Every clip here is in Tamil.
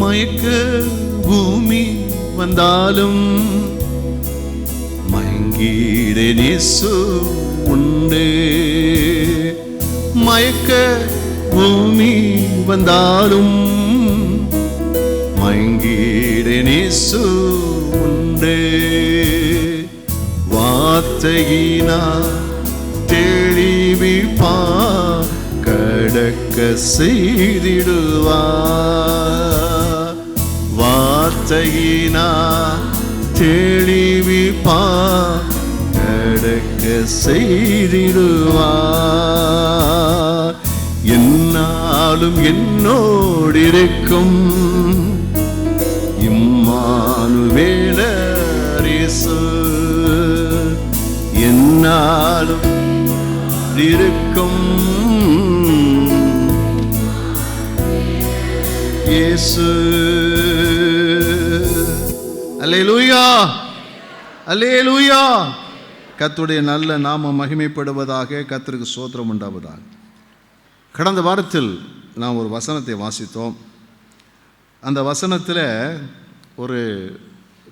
மயக்க பூமி வந்தாலும் மயங்கிட இயேசு உண்டு. மயக்க பூமி வந்தாலும் மயங்கிட இயேசு உண்டு. வார்த்தையினால் தெளிவிப்பா கடக்க செய்திடுவார். வார்த்தையினால் தெளிவிப்பா கடக்க செய்திடுவார். என்னாலும் என்னோடு இருக்கும் இம்மானுவேலர் இயேசு. என்னாலும் இருக்கும் இயேசு. அல்லேலூயா, அல்லேலூயா. கர்த்தருடைய நல்ல நாமம் மகிமைப்படுவதாக. கர்த்தருக்கு ஸ்தோத்திரம் உண்டாவதாக. கடந்த வாரத்தில் நாம் ஒரு வசனத்தை வாசித்தோம். அந்த வசனத்தில் ஒரு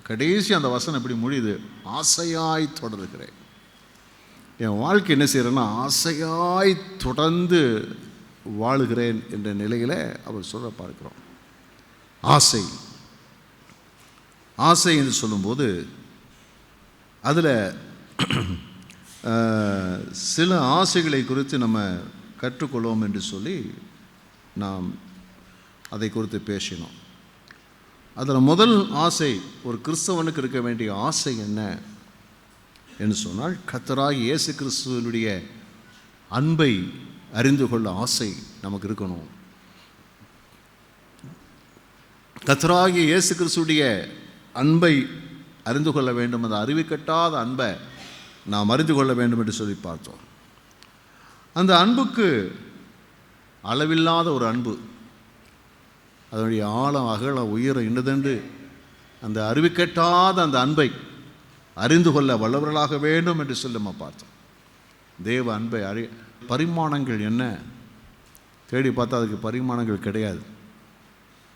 கடைசி அந்த வசனம் எப்படி முடியுது? ஆசையாய் தொடர்கிறேன். என் வாழ்க்கை என்ன செய்கிறேன்னா ஆசையாய் தொடர்ந்து வாழுகிறேன் என்ற நிலையில் அவர் சொல்ல பார்க்கிறோம். ஆசை ஆசை என்று சொல்லும்போது அதில் சில ஆசைகளை குறித்து நம்ம கற்றுக்கொள்வோம் என்று சொல்லி நாம் அதை குறித்து பேசினோம். அதில் முதல் ஆசை, ஒரு கிறிஸ்தவனுக்கு இருக்க வேண்டிய ஆசை என்ன என்று சொன்னால், கர்த்தராகிய இயேசு கிறிஸ்துவினுடைய அன்பை அறிந்து கொள்ள ஆசை நமக்கு இருக்கணும். கர்த்தராகிய இயேசு கிறிஸ்துவுடைய அன்பை அறிந்து கொள்ள வேண்டும். அந்த அறிவிக்கட்டாத அன்பை நாம் அறிந்து கொள்ள வேண்டும் என்று சொல்லி பார்த்தோம். அந்த அன்புக்கு அளவில்லாத ஒரு அன்பு, அதனுடைய ஆழம் அகலம் உயரம் இன்னதென்று அந்த அறிவிக்கட்டாத அந்த அன்பை அறிந்து கொள்ள வல்லவர்களாக வேண்டும் என்று சொல்லி நம்ம பார்த்தோம். தேவ அன்பை பரிமாணங்கள் என்ன தேடி பார்த்தா அதுக்கு பரிமாணங்கள் கிடையாது.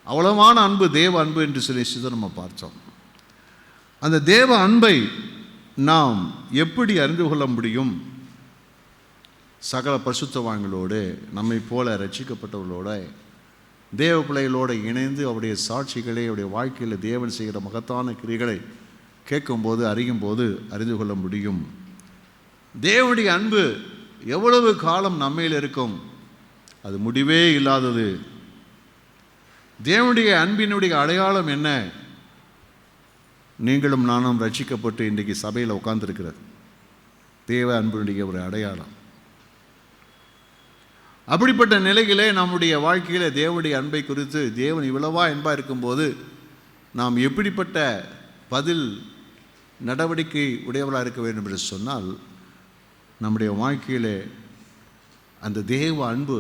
அவ்வளவான அன்பு தேவ அன்பு என்று சொல்லி நம்ம பார்த்தோம். அந்த தேவ அன்பை நாம் எப்படி அறிந்து கொள்ள முடியும்? சகல பரிசுத்தவான்களோடு, நம்மை போல ரட்சிக்கப்பட்டவர்களோட, தேவ பிள்ளைகளோடு இணைந்து அவருடைய சாட்சிகளை, அவருடைய வாழ்க்கையில் தேவன் செய்கிற மகத்தான கிரிகளை கேட்கும்போது, அறியும்போது அறிந்து கொள்ள முடியும். தேவனுடைய அன்பு எவ்வளவு காலம் நம்மையில் இருக்கும்? அது முடிவே இல்லாதது. தேவனுடைய அன்பினுடைய அடையாளம் என்ன? நீங்களும் நானும் ரட்சிக்கப்பட்டு இன்றைக்கு சபையில் உட்கார்ந்துருக்கிறது தேவ அன்பினுடைய ஒரு அடையாளம். அப்படிப்பட்ட நிலையிலே நம்முடைய வாழ்க்கையில் தேவனுடைய அன்பை குறித்து, தேவன் இவ்வளவா அன்பாக இருக்கும்போது நாம் எப்படிப்பட்ட பதில் நடவடிக்கை உடையவளாக இருக்க வேண்டும் என்று சொன்னால், நம்முடைய வாழ்க்கையில் அந்த தேவ அன்பு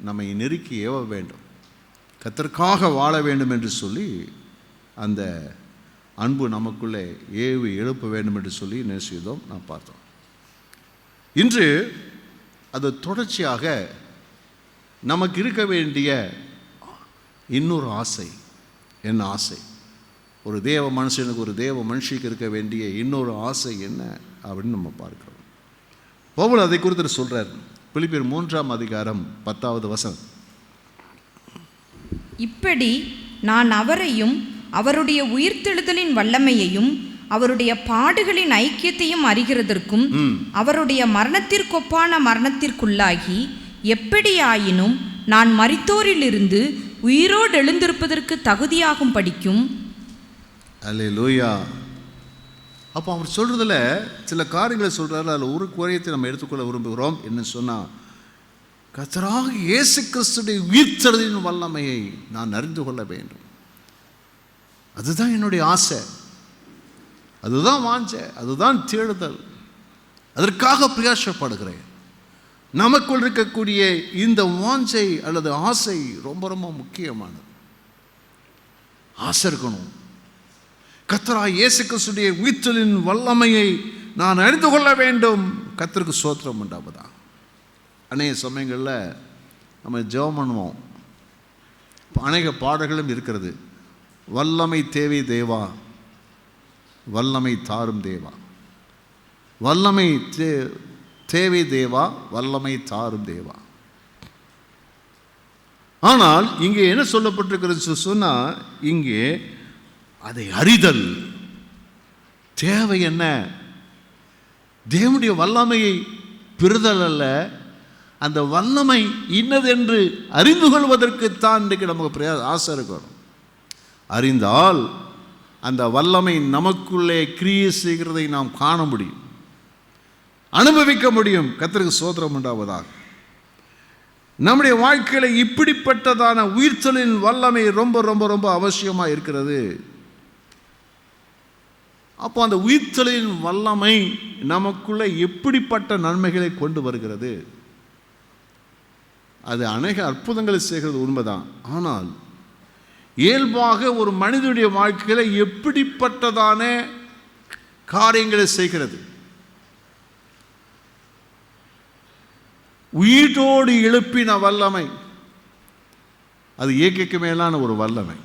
நம்மை நெருக்கி ஏவ வேண்டும், கர்த்தருக்காக வாழ வேண்டும் என்று சொல்லி அந்த அன்பு நமக்குள்ளே ஏவி எழுப்ப வேண்டும் என்று சொல்லி என்ன செய்தோம், நாம் பார்த்தோம். இன்று அது தொடர்ச்சியாக நமக்கு இருக்க வேண்டிய இன்னொரு ஆசை. என்ன ஆசை? ஒரு தேவ மனுஷனுக்கு, ஒரு தேவ மனுஷிக்கு இருக்க வேண்டிய இன்னொரு ஆசை என்ன அப்படின்னு நம்ம பார்க்கிறோம். பவுல் அதை குறித்து சொல்றார். பிலிப்பியர் 3ஆம் அதிகாரம் 10வது வசனம். இப்படி நான் அவரையும் அவருடைய உயிர்த்தெழுதலின் வல்லமையையும் அவருடைய பாடுகளின் ஐக்கியத்தையும் அறிகிறதற்கும் அவருடைய மரணத்திற்கொப்பான மரணத்திற்குள்ளாகி எப்படியாயினும் நான் மரித்தோரிலிருந்து உயிரோடு எழுந்திருப்பதற்கு தகுதியாகும் படிக்கும். அல்லேலூயா. அப்போ அவர் சொல்றதுல சில காரியங்களை சொல்றாரு. அதில் ஒரு காரியத்தை நம்ம எடுத்துக்கொள்ள விரும்புகிறோம். என்ன சொன்னால், கர்த்தராகிய இயேசு கிறிஸ்துவின் உயிர்த்தெழுதலின் வல்லமையை நான் அறிந்து கொள்ள வேண்டும். அதுதான் என்னுடைய ஆசை, அதுதான் வாஞ்சை, அதுதான் தேடுதல். அதற்காக பிரயாசப்படுகிறேன். நமக்குள் இருக்கக்கூடிய இந்த வாஞ்சை அல்லது ஆசை ரொம்ப ரொம்ப முக்கியமானது. ஆசை இருக்கணும். கர்த்தராகிய இயேசு கிறிஸ்துவின் உயிர்த்தெழுதலின் வல்லமையை நான் அறிந்து கொள்ள வேண்டும். கர்த்தருக்கு ஸ்தோத்திரம் உண்டாவதா. அநேக சமயங்களில் நம்ம ஜெபம் பண்ணுவோம். அநேக பாடல்களும் இருக்கிறது. வல்லமை தேவை தேவா, வல்லமை தாரும் தேவா, வல்லமை தேவை தேவா, வல்லமை தாரும் தேவா. ஆனால் இங்கே என்ன சொல்லப்பட்டிருக்கிறது சொன்னால், இங்கே அதை அறிதல் தேவை. என்ன? தேவனுடைய வல்லமையை பெறுதல் அல்ல, அந்த வல்லமை இன்னதென்று அறிந்து கொள்வதற்குத்தான் இன்றைக்கு நமக்கு ஆசை இருக்கணும். அறிந்தால் அந்த வல்லமை நமக்குள்ளே கிரியை செய்கிறதை நாம் காண முடியும், அனுபவிக்க முடியும். கர்த்தருக்கு ஸ்தோத்திரம் உண்டாவதாக. நம்முடைய வாழ்க்கையில் இப்படிப்பட்டதான உயிர்த்தலின் வல்லமை ரொம்ப ரொம்ப ரொம்ப அவசியமாக இருக்கிறது. அப்போ அந்த உயிர்த்தலின் வல்லமை நமக்குள்ளே எப்படிப்பட்ட நன்மைகளை கொண்டு வருகிறது? அது அநேக அற்புதங்களை செய்கிறது உண்மைதான். ஆனால் இயல்பாக ஒரு மனிதனுடைய வாழ்க்கையில் எப்படிப்பட்டதான காரியங்களை செய்கிறது? உயிரோடு எழுப்பின வல்லமை, அது இயற்கைக்கு மேலான ஒரு வல்லமை.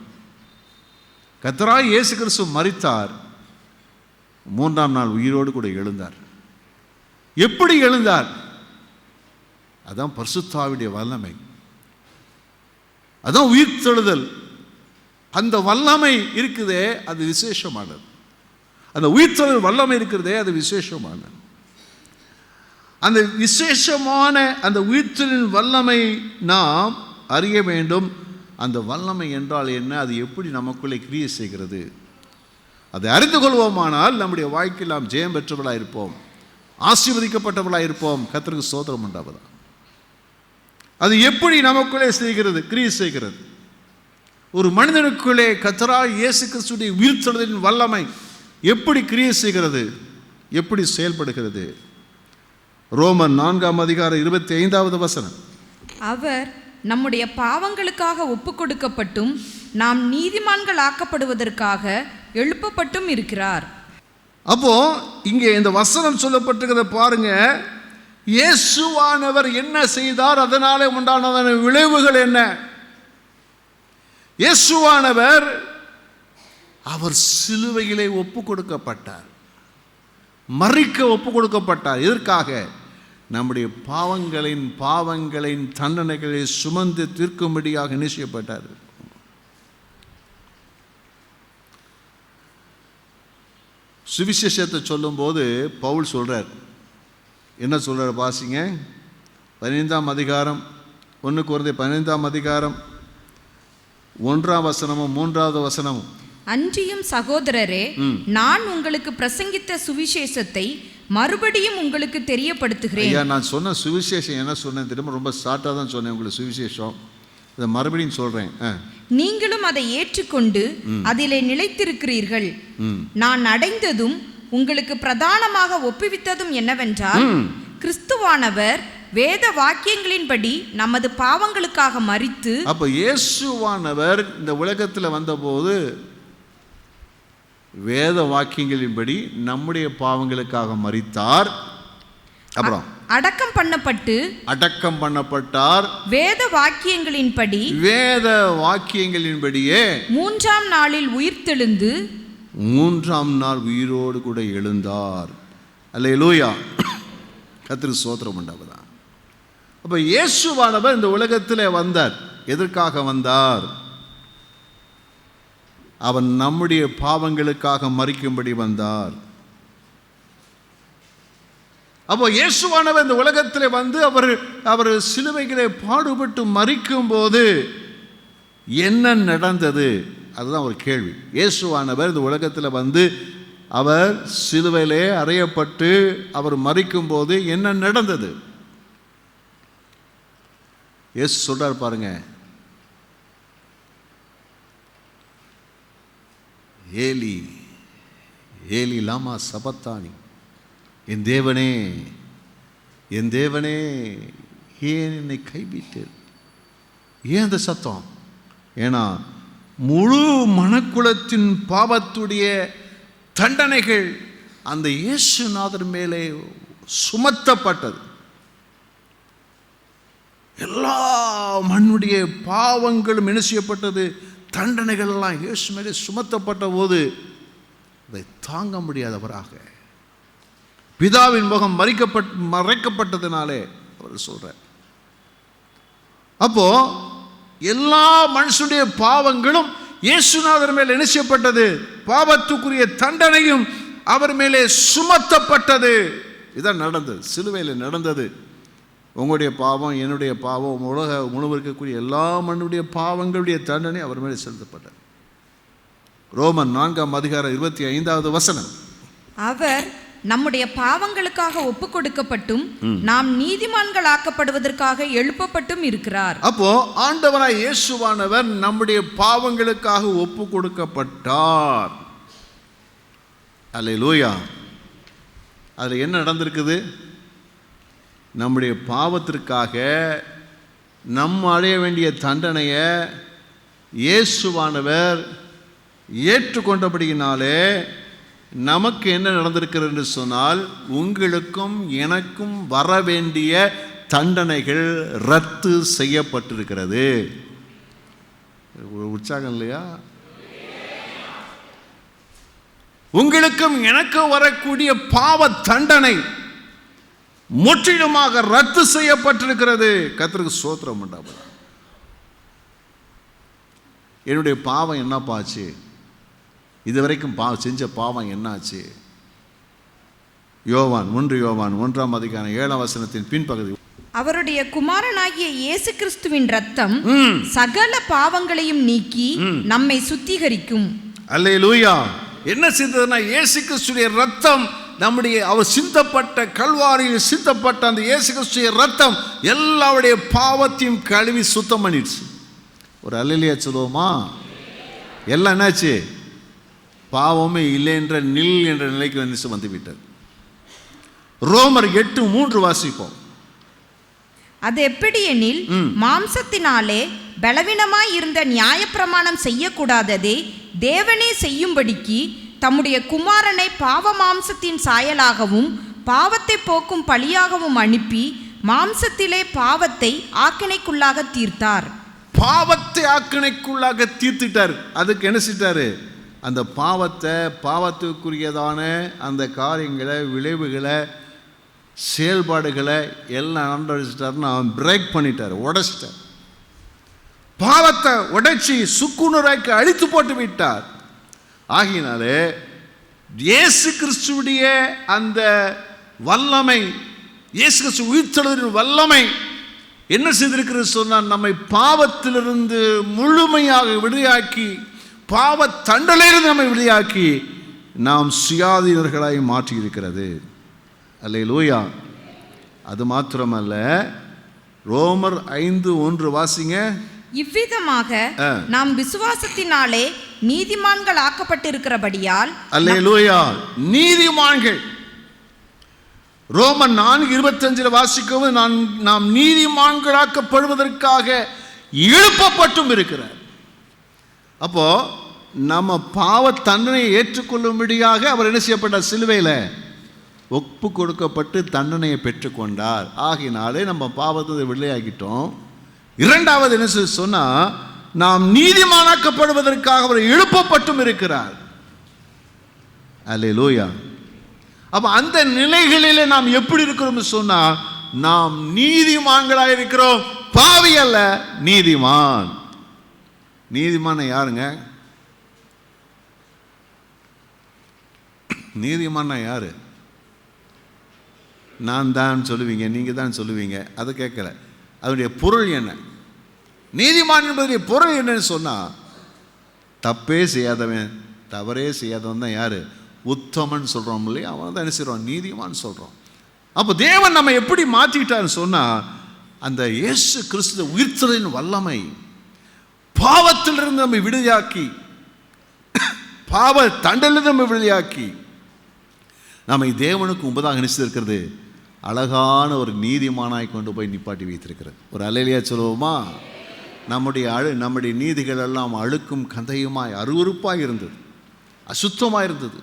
கர்த்தராகிய இயேசு கிறிஸ்து மரித்தார், 3ஆம் நாள் உயிரோடு கூட எழுந்தார். எப்படி எழுந்தார்? அதான் பரிசுத்த ஆவியுடைய வல்லமை, அதான் உயிர்த்தெழுதல். அந்த வல்லமை இருக்குதே, அது விசேஷமானது. அந்த உயிர்த்தெழுதல் வல்லமை இருக்கிறதே, அது விசேஷமானது. அந்த விசேஷமான அந்த உயிர்த்தெழுதலின் வல்லமை நாம் அறிய வேண்டும். அந்த வல்லமை என்றால் என்ன? அது எப்படி நமக்குள்ளே கிரியை செய்கிறது? அதை அறிந்து கொள்வோமானால் நம்முடைய வாழ்க்கையில் நாம் ஜெயம் பெற்றவர்களாக இருப்போம், ஆசீர்வதிக்கப்பட்டவர்களாக இருப்போம். கர்த்தருக்கு ஸ்தோத்திரம் உண்டாவதா. அது எப்படி நமக்குள்ளே செய்கிறது, கிரியை செய்கிறது? ஒரு மனிதனுக்குள்ளே கர்த்தராகிய இயேசு கிறிஸ்துவின் உயிர்த்தெழுதலின் வல்லமை எப்படி கிரியை செய்கிறது, எப்படி செயல்படுகிறது? ரோமர் 4ஆம் அதிகாரம் 25வது வசனம். அவர் நம்முடைய பாவங்களுக்காக ஒப்பு கொடுக்கப்பட்டும் நாம் நீதிமான்கள் ஆக்கப்படுவதற்காக எழுப்பப்பட்டும் இருக்கிறார். அப்போ இங்கே இந்த வசனம் சொல்லப்பட்டிருக்கிறத பாருங்க. இயேசுவானவர் என்ன செய்தார், அதனாலே உண்டான விளைவுகள் என்ன? இயேசுவானவர் அவர் சிலுவையிலே ஒப்பு கொடுக்கப்பட்டார், மரிக்க ஒப்பு கொடுக்கப்பட்டார். எதற்காக? நம்முடைய பாவங்களின் தண்டனைகளை சுமந்து தீர்க்கும்படியாக நிச்சயப்பட்டார். சுவிசேஷத்தை சொல்லும்போது பவுல் சொல்றார், என்ன சொல்றார் வாசிங்க. 15ஆம் அதிகாரம் 1 கொரிந்தியர் 15ஆம் அதிகாரம் 1ஆம் வசனமும் 3வது வசனமும். அன்றியும் சகோதரரே, நான் உங்களுக்கு பிரசங்கித்த சுவிசேஷத்தை மறுபடியும் உங்களுக்கு தெரியப்படுத்துகிறேன். ஐயா, நான் சொன்ன சுவிசேஷம் என்ன சொன்னேன் தெரியுமா? ரொம்ப ஷார்ட்டாக தான் சொன்னேன் உங்களுக்கு சுவிசேஷம். இதை மறுபடியும் சொல்றேன். நீங்களும் அதை ஏற்றுக்கொண்டு அதிலே நிலைத்திருக்கிறீர்கள். நான் அடைந்ததும் உங்களுக்கு பிரதானமாக ஒப்புவித்ததும் என்னவென்றால், கிறிஸ்துவானவர் வேத வாக்கியங்களின்படி நமது பாவங்களுக்காக மரித்து. அப்ப இயேசுவானவர் இந்த உலகத்தில் வந்தபோது வேத வாக்கியங்களின்படி நம்முடைய பாவங்களுக்காக மரித்தார். அப்புறம் அடக்கம் பண்ணப்பட்டார். வேத வாக்கியங்களின்படியே 3ஆம் நாளில் உயிர்த்தெழுந்து 3ஆம் நாள் உயிரோடு கூட எழுந்தார். அல்லேலூயா, கர்த்தருக்கு ஸ்தோத்திரம் உண்டாவதா. அப்ப இயேசுவானவர் இந்த உலகத்தில் வந்தார். எதற்காக வந்தார்? அவன் நம்முடைய பாவங்களுக்காக மரிக்கும்படி வந்தார். அப்போ இயேசுவானவர் இந்த உலகத்தில் வந்து அவர் சிலுவைகளை பாடுபட்டு மரிக்கும் போது என்ன நடந்தது? அதுதான் ஒரு கேள்வி. இயேசுவானவர் இந்த உலகத்தில் வந்து அவர் சிலுவையிலே அறையப்பட்டு அவர் மரிக்கும் போது என்ன நடந்தது? இயேசு சொல்றார் பாருங்க, ஏலி ஏலி லாமா சபத்தானி, என் தேவனே என் தேவனே ஏன் என்னை கைவிட்டீர்? ஏன் அந்த சத்தம்? ஏன்னா முழு மனக்குலத்தின் பாவத்துடைய தண்டனைகள் அந்த இயேசுநாதர் மேலே சுமத்தப்பட்டது. எல்லா மண்ணுடைய பாவங்களும் என்ன செய்யப்பட்டது, தண்டனைகள் எல்லாம் இயேசு மேலே சுமத்தப்பட்ட போது அதை தாங்க முடியாதவராக பிதாவின் முகம் மறைக்கப்பட்டதுனாலே அவர் சொல்றார். அப்போ எல்லா மனுஷனுடைய பாவங்களும் இயேசுநாதர் மேல் என்ன செய்யப்பட்டது, பாவத்துக்குரிய தண்டனையும் அவர் மேலே சுமத்தப்பட்டது. இதான் நடந்தது, சிலுவையில் நடந்தது. உங்களுடைய பாவம், என்னுடைய பாவம், உலக முழுவதும் இருக்கக்கூடிய எல்லா மண்ணுடைய பாவங்களுடைய தண்டனை அவர் மேலே செலுத்தப்பட்டது. ரோமன் 4:25 அவர் நம்முடைய பாவங்களுக்காக ஒப்பு கொடுக்கப்பட்டும் நாம் நீதிமான்கள் ஆக்கப்படுவதற்காக எழுப்பப்பட்டும் இருக்கிறார். அப்போ ஆண்டவராய் இயேசுவானவர் நம்முடைய பாவங்களுக்காக ஒப்பு கொடுக்கப்பட்டார். அல்லேலூயா. அதில் என்ன நடந்திருக்குது, நம்முடைய பாவத்திற்காக நம்ம அடைய வேண்டிய தண்டனையை இயேசுவானவர் ஏற்றுக்கொண்டபடியினாலே நமக்கு என்ன நடந்திருக்கிறது என்று சொன்னால், உங்களுக்கும் எனக்கும் வர வேண்டிய தண்டனைகள் ரத்து செய்யப்பட்டிருக்கிறது. உற்சாகம் இல்லையா? உங்களுக்கும் எனக்கு வரக்கூடிய பாவ தண்டனை முற்றிலுமாக ரத்து செய்யப்பட்டிருக்கிறது. கர்த்தருக்கு ஸ்தோத்திரம் உண்டாகுக. என்னுடைய பாவம் என்னப்பாச்சு, இதுவரைக்கும் செஞ்ச பாவம் என்னாச்சு? யோவான் 1:7 பின்பகுதி, அவருடைய குமாரனாகிய இயேசு கிறிஸ்துவின் இரத்தம் சகல பாவங்களையும் நீக்கி நம்மை சுத்திகரிக்கும். அல்லேலூயா. என்ன செய்ததுன்னா, இயேசு கிறிஸ்துவின் இரத்தம் நம்முடைய அவர் சிந்தப்பட்ட கல்வாரியில் சிந்தப்பட்ட அந்த இயேசு கிறிஸ்துவின் இரத்தம் எல்லாருடைய பாவத்தையும் கழுவி சுத்தம் பண்ணிடுச்சு. ஒரு அல்லேலூயா சொல்லுவோமா? எல்லாம் என்னாச்சு, பாவமே இல்லை என்ற நில் என்ற நிலைக்கு வந்துவிட்டது. ரோமர் 8:3 வாசிப்போம். அது எப்படி எனில், மாம்சத்தினாலே பலவீனமாய் இருந்த நியாயப்பிரமாணம் செய்யக்கூடாததை தேவனே செய்யும்படிக்கு தம்முடைய குமாரனை பாவ மாம்சத்தின் சாயலாகவும் பாவத்தை போக்கும் பலியாகவும் அனுப்பி மாம்சத்திலே பாவத்தை ஆக்கினைக்குள்ளாக தீர்த்தார். பாவத்தை ஆக்கினைக்குள்ளாக தீர்த்துட்டார். அதுக்கு என்ன செய்தாரு, அந்த பாவத்துக்குரியதான அந்த காரியங்களை, விளைவுகளை, செயல்பாடுகளை எல்லாம் நடந்துட்டார்னு அவன் பிரேக் பண்ணிட்டார், உடைச்சிட்டார். பாவத்தை உடைச்சி சுக்குநூறாக்கி அழித்து போட்டு விட்டார். ஆகினாலே இயேசு கிறிஸ்துவுடைய அந்த வல்லமை, இயேசு கிறிஸ்து உயிர்த்தெழுதலின் வல்லமை என்ன செய்திருக்கிறது சொன்னால், நம்மை பாவத்திலிருந்து முழுமையாக விடுதலையாக்கி, பாவ தண்டனையிலிருந்து நம்மை விடுதலையாக்கி நாம் சுயாதீனர்களாய் மாற்றி இருக்கிறது. அல்லேலூயா. அது மாத்திரமல்ல, ரோமர் 5:1 வாசிங்க. இவ்விதமாக நாம் விசுவாசத்தினாலே நீதிமான்கள் ஆக்கப்பட்டிருக்கிறபடியால், அல்லேலூயா, நீதிமான்கள். ரோமர் 4:25 வாசிக்கவும், நாம் நீதிமான்களாக்கப்படுவதற்காக எழுப்பப்பட்டும் இருக்கிறார். அப்போ நம்ம பாவ தண்டனையை ஏற்றுக்கொள்ளும்படியாக அவர் என்ன செய்யப்பட்டார், சிலுவையில் ஒப்பு கொடுக்கப்பட்டு தண்டனையை பெற்றுக்கொண்டார். ஆகினாலே நம்ம பாவத்தை விடுதலையாக்கிட்டோம். இரண்டாவது என்ன சொன்னா, நாம் நீதிமானாக்கப்படுவதற்காக அவர் எழுப்பப்பட்டும் இருக்கிறார். அல்லேலூயா. அப்ப அந்த நிலைகளிலே நாம் எப்படி இருக்கிறோம் சொன்னா, நாம் நீதிமான்களாக இருக்கிறோம், பாவி அல்ல, நீதிமான். நீதிமான யாருங்க? நீதிமான யாரு? நான் தான் சொல்லுவீங்க, நீங்க தான் சொல்லுவீங்க. அதை கேட்கல. அதனுடைய பொருள் என்ன? நீதிமான் என்பதுடைய பொருள் என்னன்னு சொன்னா, தப்பே செய்யாதவன், தவறே செய்யாதவன் தான் யாரு? உத்தமன் சொல்றோம் இல்லையா, அவன் தான் என்ன செய்றோம், நீதிமான் சொல்றோம். அப்போ தேவன் நம்ம எப்படி மாற்றிட்டான்னு சொன்னா, அந்த இயேசு கிறிஸ்து உயிர்த்தலின் வல்லமை பாவத்திலிருந்து நம்மை விடுதலையாக்கி, பாவ தண்டலிருந்து நம்மை விடுதலையாக்கி நம்மை தேவனுக்கு முன்பதாக நினைச்சிருக்கிறது அழகான ஒரு நீதிமானாய் கொண்டு போய் நிப்பாட்டி வைத்திருக்கிறது. ஒரு அல்லேலூயா சொல்லுவோமா? நம்முடைய நீதிகள் எல்லாம் அழுக்கும் கந்தையுமாய் அருவருப்பாய் இருந்தது, அசுத்தமாக இருந்தது,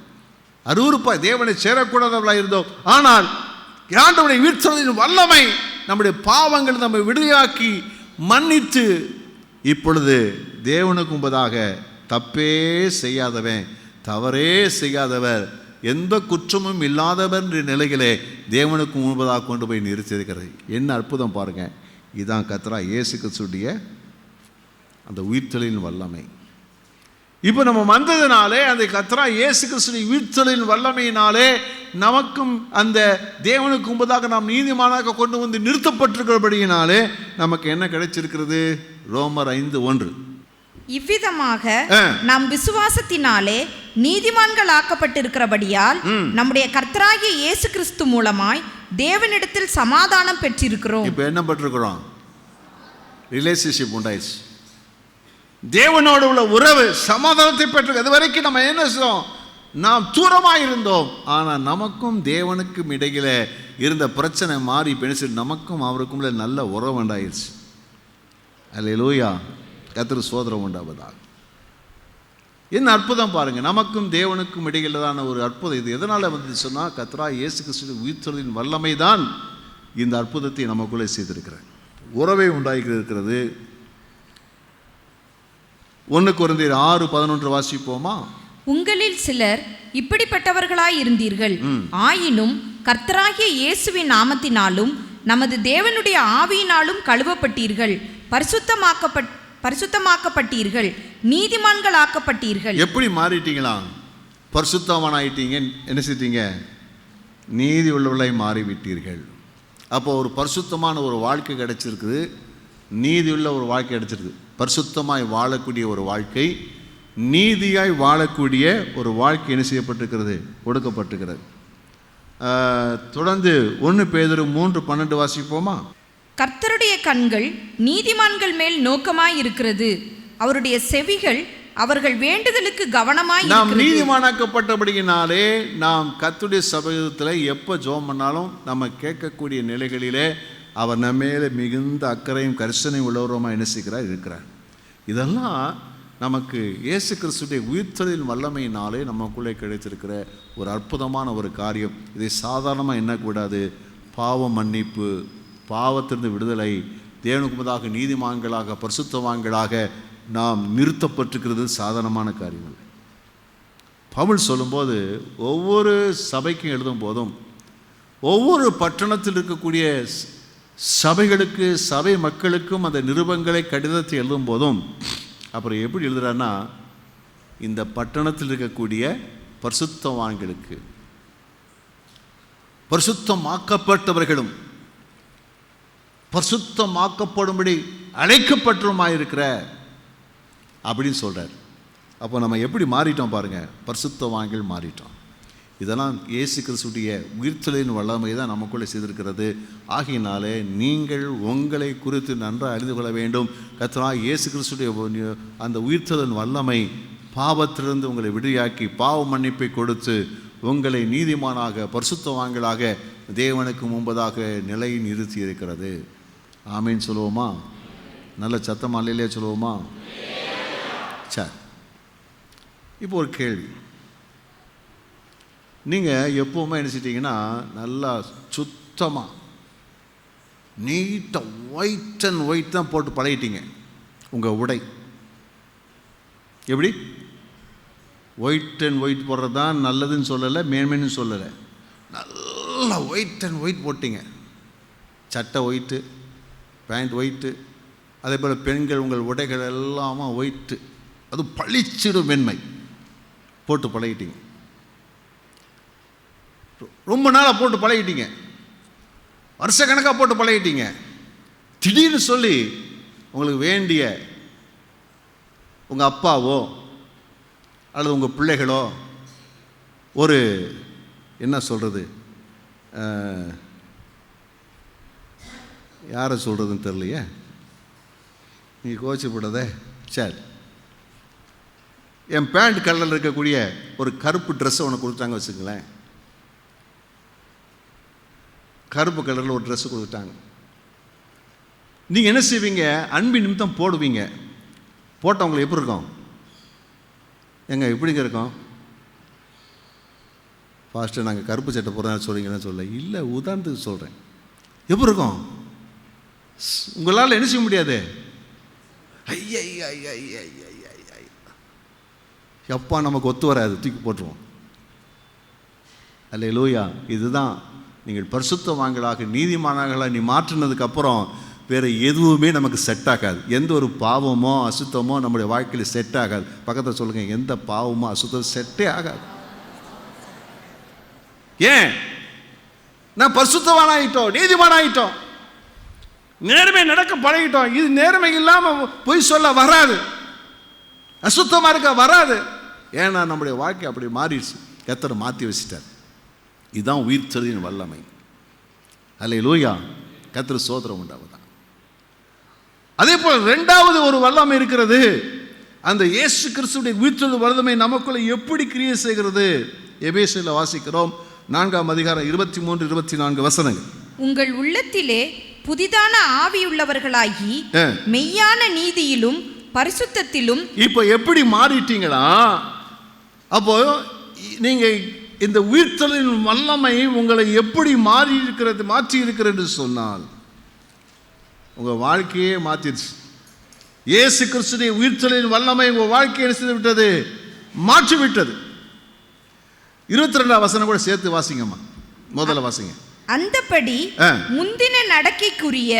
அருவருப்பாய் தேவனை சேரக்கூடாதவர்களாக இருந்தோம். ஆனால் ஆண்டவருடைய உயிர்த்தெழுதலின் வல்லமை நம்முடைய பாவங்கள் நம்மை விடுதலையாக்கி மன்னித்து இப்பொழுது தேவனுக்கு முன்பதாக தப்பே செய்யாதவன், தவறே செய்யாதவர், எந்த குற்றமும் இல்லாதவர் என்ற நிலையிலே தேவனுக்கு முன்பதாக கொண்டு போய் நிறுத்தியிருக்கிறது. என்ன அற்புதம் பாருங்க. இதுதான் கர்த்தராகிய இயேசு கிறிஸ்துவுடைய அந்த உயிர்த்தெழுதலின் வல்லமை. இப்போ நம்ம வந்ததுனாலே அந்த கர்த்தராகிய இயேசு கிறிஸ்துவின் உயிர்த்தெழுதலின் வல்லமையினாலே நமக்கும் அந்த தேவனுக்கு முன்பதாக நாம் நீதிமானாக கொண்டு வந்து நிறுத்தப்பட்டிருக்கிறபடியினாலே நமக்கு என்ன கிடைச்சிருக்கிறது? ரோமர் 5:1. இவ்விதமாக நாம் விசுவாசத்தினாலே நீதிமான்கள் ஆக்கப்பட்டிருக்கிறபடியால் நம்முடைய கர்த்தராகிய இயேசு கிறிஸ்து மூலமாய் தேவனிடத்தில் சமாதானம் பெற்றிருக்கிறோம். இப்போ என்ன பெற்றிருக்கிறோம்? ரிலேஷன்ஷிப் உண்டாயிடுச்சு. தேவனோடு உள்ள உறவு, சமாதானத்தை பெற்று. அது வரைக்கும் நம்ம என்ன செய்தோம்? நாம் தூரமாக இருந்தோம். ஆனால் நமக்கும் தேவனுக்கும் இடையில இருந்த பிரச்சனை மாறி பெருசு, நமக்கும் அவருக்கும் நல்ல உறவு உண்டாயிருச்சு. அல்லேலூயா, கர்த்தருக்கு ஸ்தோத்திரம் உண்டாவதாக. என்ன அற்புதம் பாருங்க. நமக்கும் தேவனுக்கும் இடையிலான ஒரு அற்புதம். இது எதனால் வந்து சொன்னால் கர்த்தராகிய இயேசு கிறிஸ்துவின் உயிர்த்தெழுதலின் வல்லமை தான் இந்த அற்புதத்தை நமக்குள்ளே செய்திருக்கிறார். உறவை உண்டாகி இருக்கிறது. 1 கொரிந்தியர் 6:11 வாசிப்போமா? உங்களில் சிலர் இப்படிப்பட்டவர்களாய் இருந்தீர்கள். ஆயினும் கர்த்தராகிய இயேசுவின் நாமத்தினாலும் நமது தேவனுடைய ஆவியினாலும் கழுவப்பட்டீர்கள், பரிசுத்தமாக்கப்பட்டீர்கள், நீதிமான்கள் ஆக்கப்பட்டீர்கள். எப்படி மாறிட்டீங்களா? பரிசுத்தவான் ஆயிட்டீங்க. என்ன செய்தீங்க? நீதி உள்ளவர்களாய் மாறிவிட்டீர்கள். அப்போ ஒரு பரிசுத்தமான ஒரு வாழ்க்கை கிடைச்சிருக்குது, நீதியுள்ள ஒரு வாழ்க்கை கிடைச்சிருக்கு. பரிசுத்தமாய் வாழக்கூடிய ஒரு வாழ்க்கை, நீதியாய் வாழக்கூடிய ஒரு வாழ்க்கை என்ன செய்யப்பட்டிருக்கிறது? கொடுக்கப்பட்டிருக்கிறது. தொடர்ந்து 1 பேதுரு 3:12 வாசிப்போமா? கர்த்தருடைய கண்கள் நீதிமான்கள் மேல் நோக்கமாய் இருக்கிறது, அவருடைய செவிகள் அவர்கள் வேண்டுதலுக்கு கவனமாய். நாம் நீதிமானாக்கப்பட்டபடியினாலே நாம் கர்த்தருடைய சபையத்தில் எப்போ ஜெபம் பண்ணாலும் நம்ம கேட்கக்கூடிய நிலைகளிலே அவர் நம்ம மேலே மிகுந்த அக்கறையும் கரிசனையும் உள்ளவருமாக என்ன செய்கிறார்? இருக்கிறார். இதெல்லாம் நமக்கு இயேசு கிறிஸ்துடைய உயிர்த்தெழுதலின் வல்லமையினாலே நமக்குள்ளே கிடைத்திருக்கிற ஒரு அற்புதமான ஒரு காரியம். இதை சாதாரணமாக எண்ணக்கூடாது. பாவ மன்னிப்பு, பாவத்திலிருந்து விடுதலை, தேவனுக்கு முன்பதாக நீதிமான்களாக பரிசுத்தவான்களாக நாம் நிறுத்தப்பட்டிருக்கிறது சாதாரணமான காரியம் இல்லை. பவுல் சொல்லும்போது ஒவ்வொரு சபைக்கும் எழுதும் போதும், ஒவ்வொரு பட்டணத்தில் இருக்கக்கூடிய சபைகளுக்கு, சபை மக்களுக்கும் அந்த நிருபங்களை கடிதத்தை எழுதும் போதும் அப்புறம் எப்படி எழுதுறாருன்னா, இந்த பட்டணத்தில் இருக்கக்கூடிய பரிசுத்தவான்களுக்கு, பரிசுத்தமாக்கப்பட்டவர்களும் பரிசுத்தமாக்கப்படும்படி அழைக்கப்பட்டவருமாயிருக்கிற அப்படின்னு சொல்கிறார். அப்போ நம்ம எப்படி மாறிட்டோம் பாருங்க, பரிசுத்தவான்கள் மாறிட்டோம். இதெல்லாம் இயேசு கிறிஸ்துடைய உயிர்த்தெழுதலின் வல்லமை தான் நமக்குள்ளே செய்திருக்கிறது. ஆகையினாலே நீங்கள் உங்களை குறித்து நன்றாக அறிந்து கொள்ள வேண்டும். கர்த்தராகிய இயேசு கிறிஸ்துடைய அந்த உயிர்த்தெழுதலின் வல்லமை பாவத்திலிருந்து உங்களை விடுதலையாக்கி பாவ மன்னிப்பை கொடுத்து உங்களை நீதிமானாக பரிசுத்தவான்களாக தேவனுக்கு முன்பதாக நிலை நிறுத்தி இருக்கிறது. ஆமீன் சொல்லுவோமா? நல்ல சத்தம் அல்லையிலே சொல்லுவோமா? சரி, இப்போ ஒரு கேள்வி. நீங்கள் எப்போவுமே நினச்சிட்டிங்கன்னா நல்லா சுத்தமாக நீட்டாக ஒயிட் அண்ட் ஒயிட் தான் போட்டு பழகிட்டீங்க. உங்கள் உடை எப்படி? ஒயிட் அண்ட் ஒயிட் போடுறது தான் நல்லதுன்னு சொல்லலை, மேன்மைன்னு சொல்லலை. நல்லா ஒயிட் அண்ட் ஒயிட் போட்டிங்க. சட்டை ஒயிட்டு, பேண்ட் ஒயிட்டு, அதே போல் பெண்கள் உங்கள் உடைகள் எல்லாமே ஒயிட்டு, அது பளிச்சிடும் மென்மை போட்டு பழகிட்டீங்க. ரொம்ப நாளாக போட்டு பழகிட்டீங்க, வருஷக்கணக்காக போட்டு பழகிட்டீங்க. திடீர்னு சொல்லி உங்களுக்கு வேண்டிய உங்கள் அப்பாவோ அல்லது உங்கள் பிள்ளைகளோ ஒரு என்ன சொல்கிறது, யாரை சொல்கிறதுன்னு தெரியலையே, நீங்கள் கோச்சிப்படாதே. சரி, என் பேண்ட் கலரில் இருக்கக்கூடிய ஒரு கருப்பு ட்ரெஸ்ஸை உனக்கு கொடுத்தாங்க வச்சுங்களேன். கருப்பு கலரில் ஒரு ட்ரெஸ்ஸு கொடுத்துட்டாங்க. நீங்கள் என்ன செய்வீங்க? அன்பின் நிமித்தம் போடுவீங்க. போட்டவங்களுக்கு எப்படி இருக்கும்? எங்க எப்படிங்க இருக்கும்? ஃபாஸ்ட்டு நாங்கள் கருப்பு சட்டை போடுறோம் சொல்கிறீங்கன்னு சொல்ல இல்லை, உதாரணத்துக்கு சொல்கிறேன். எப்படி இருக்கும்? உங்களால் என்ன செய்ய முடியாது. எப்பா நமக்கு ஒத்து வராது, தூக்கி போட்டுருவோம். அல்லேலூயா. இதுதான் நீங்கள் பரிசுத்தவான்களாக நீதிமான்களாக நீ மாற்றினதுக்கப்புறம் வேறு எதுவுமே நமக்கு செட் ஆகாது. எந்த ஒரு பாவமோ அசுத்தமோ நம்முடைய வாழ்க்கையில் செட் ஆகாது. பக்கத்தில் சொல்லுங்கள், எந்த பாவமோ அசுத்தம் செட்டே ஆகாது. ஏன்? நான் பரிசுத்தவானாயிட்டோம், நீதிமானாயிட்டோம், நேர்மை நடக்க பழகிட்டோம். இது நேர்மை இல்லாமல் பொய் சொல்ல வராது, அசுத்தமாக இருக்க வராது. ஏன்னா நம்முடைய வாழ்க்கை அப்படி மாறிடுச்சு. கர்த்தர் மாற்றி வச்சிட்டார். இதுதான் உயிர்த்தெழுதலின் வல்லமை. அல்லேலூயா. கர்த்தர் ஸ்தோத்திரம் உண்டாவதா. அதே போல் இரண்டாவது ஒரு வல்லமை இருக்கிறது. அந்த இயேசு கிறிஸ்துவின் உயிர்த்தெழுதல் வல்லமை நமக்குள்ள எப்படி கிரியை செய்கிறது? எபேசியரில் வாசிக்கிறோம் 4ஆம் அதிகாரம் 23, 24 வசனங்கள். உங்கள் உள்ளத்திலே புதிதான ஆவியுள்ளவர்களாகி மெய்யான நீதியிலும் பரிசுத்தத்திலும். இப்போ எப்படி மாறிட்டீங்களா? அப்போ நீங்க இந்த உயிர்த்தெழுதலின் வல்லமை உங்களை எப்படி மாற்றி இருக்கிறது சொன்னால், உங்க வாழ்க்கையே மாற்றிடுச்சு. இயேசு கிறிஸ்துவின் உயிர்த்தெழுதலின் வல்லமை உங்க வாழ்க்கையை செய்து விட்டது, மாற்றி விட்டது. 22ஆம் வசனம் கூட சேர்த்து வாசிங்கம்மா. முதல்ல வாசிங்க. அந்தபடி முந்தின நடக்கைக்குரிய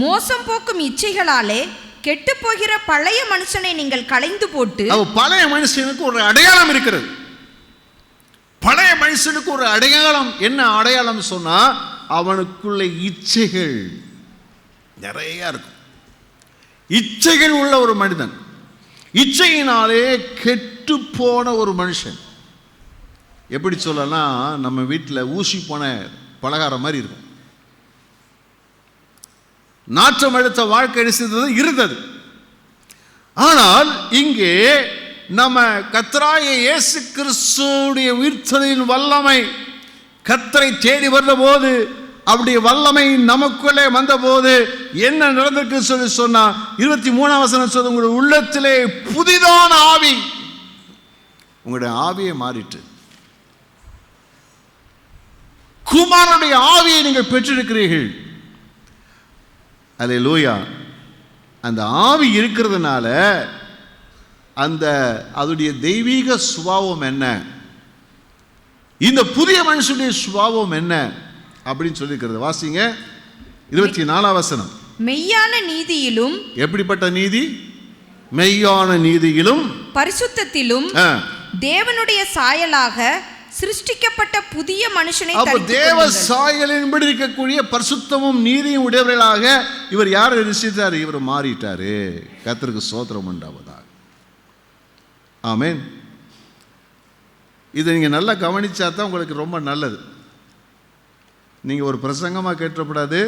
மோசம் போக்கும் இச்சைகளாலே கெட்டு போகிற பழைய மனுஷனை நீங்கள் களைந்து போட்டு. பழைய மனுஷனுக்கு ஒரு அடையாளம் இருக்கிறது. பழைய மனுஷனுக்கு ஒரு அடையாளம். என்ன அடையாளம் சொன்னா, அவனுக்குள்ள இச்சைகள் நிறைய இருக்கும். இச்சைகள் உள்ள ஒரு மனிதன், இச்சையினாலே கெட்டு போன ஒரு மனுஷன். எப்படி சொல்லலாம், நம்ம வீட்டில் ஊசி போன பலகாரம் மாதிரி இருக்கும். நாற்றம் எடுத்த வாழ்க்கை இருந்தது. ஆனால் இங்கே நம்ம கர்த்தராகிய இயேசு கிறிஸ்துவுடைய உயிர்த்தெழுதலின் வல்லமை கர்த்தரை தேடி வந்தபோது, அவருடைய வல்லமை நமக்குள்ளே வந்தபோது என்ன நடந்திருக்கு சொல்லி சொன்னா, 23ஆம் வசனம் சொல்லுது, உங்களுடைய உள்ளத்திலே புதிதான ஆவி. உங்களுடைய ஆவியை மாறிட்டு குமாரனுடைய ஆவியை நீங்கள் பெற்றிருக்கிறீர்கள். அல்லேலூயா. அந்த ஆவி இருக்கிறதுனால அந்த அதுடைய தெய்வீக சுபாவம் என்ன, இந்த புதிய மனுஷனுடைய சுபாவம் என்ன அப்படின்னு சொல்லியிருக்கிறது. வாசிங்க 24ஆம் வசனம். மெய்யான நீதியிலும். எப்படிப்பட்ட நீதி? மெய்யான நீதியிலும் பரிசுத்தத்திலும் தேவனுடைய சாயலாக சிருஷ்டிக்கப்பட்ட புதிய மனுஷனை. தேவ சாயலின்படி இருக்கக்கூடிய பரிசுத்தமும் நீதியும் உடையவர்களாக இவர் யாரை ரிசித்தார்? இவர் மாறிட்டாரு. கர்த்தருக்கு ஸ்தோத்திரம் உண்டாவதாக. ஆமென். இதை நீங்கள் நல்லா கவனிச்சா தான் உங்களுக்கு ரொம்ப நல்லது. நீங்கள் ஒரு பிரசங்கமாக கேட்டப்படாது,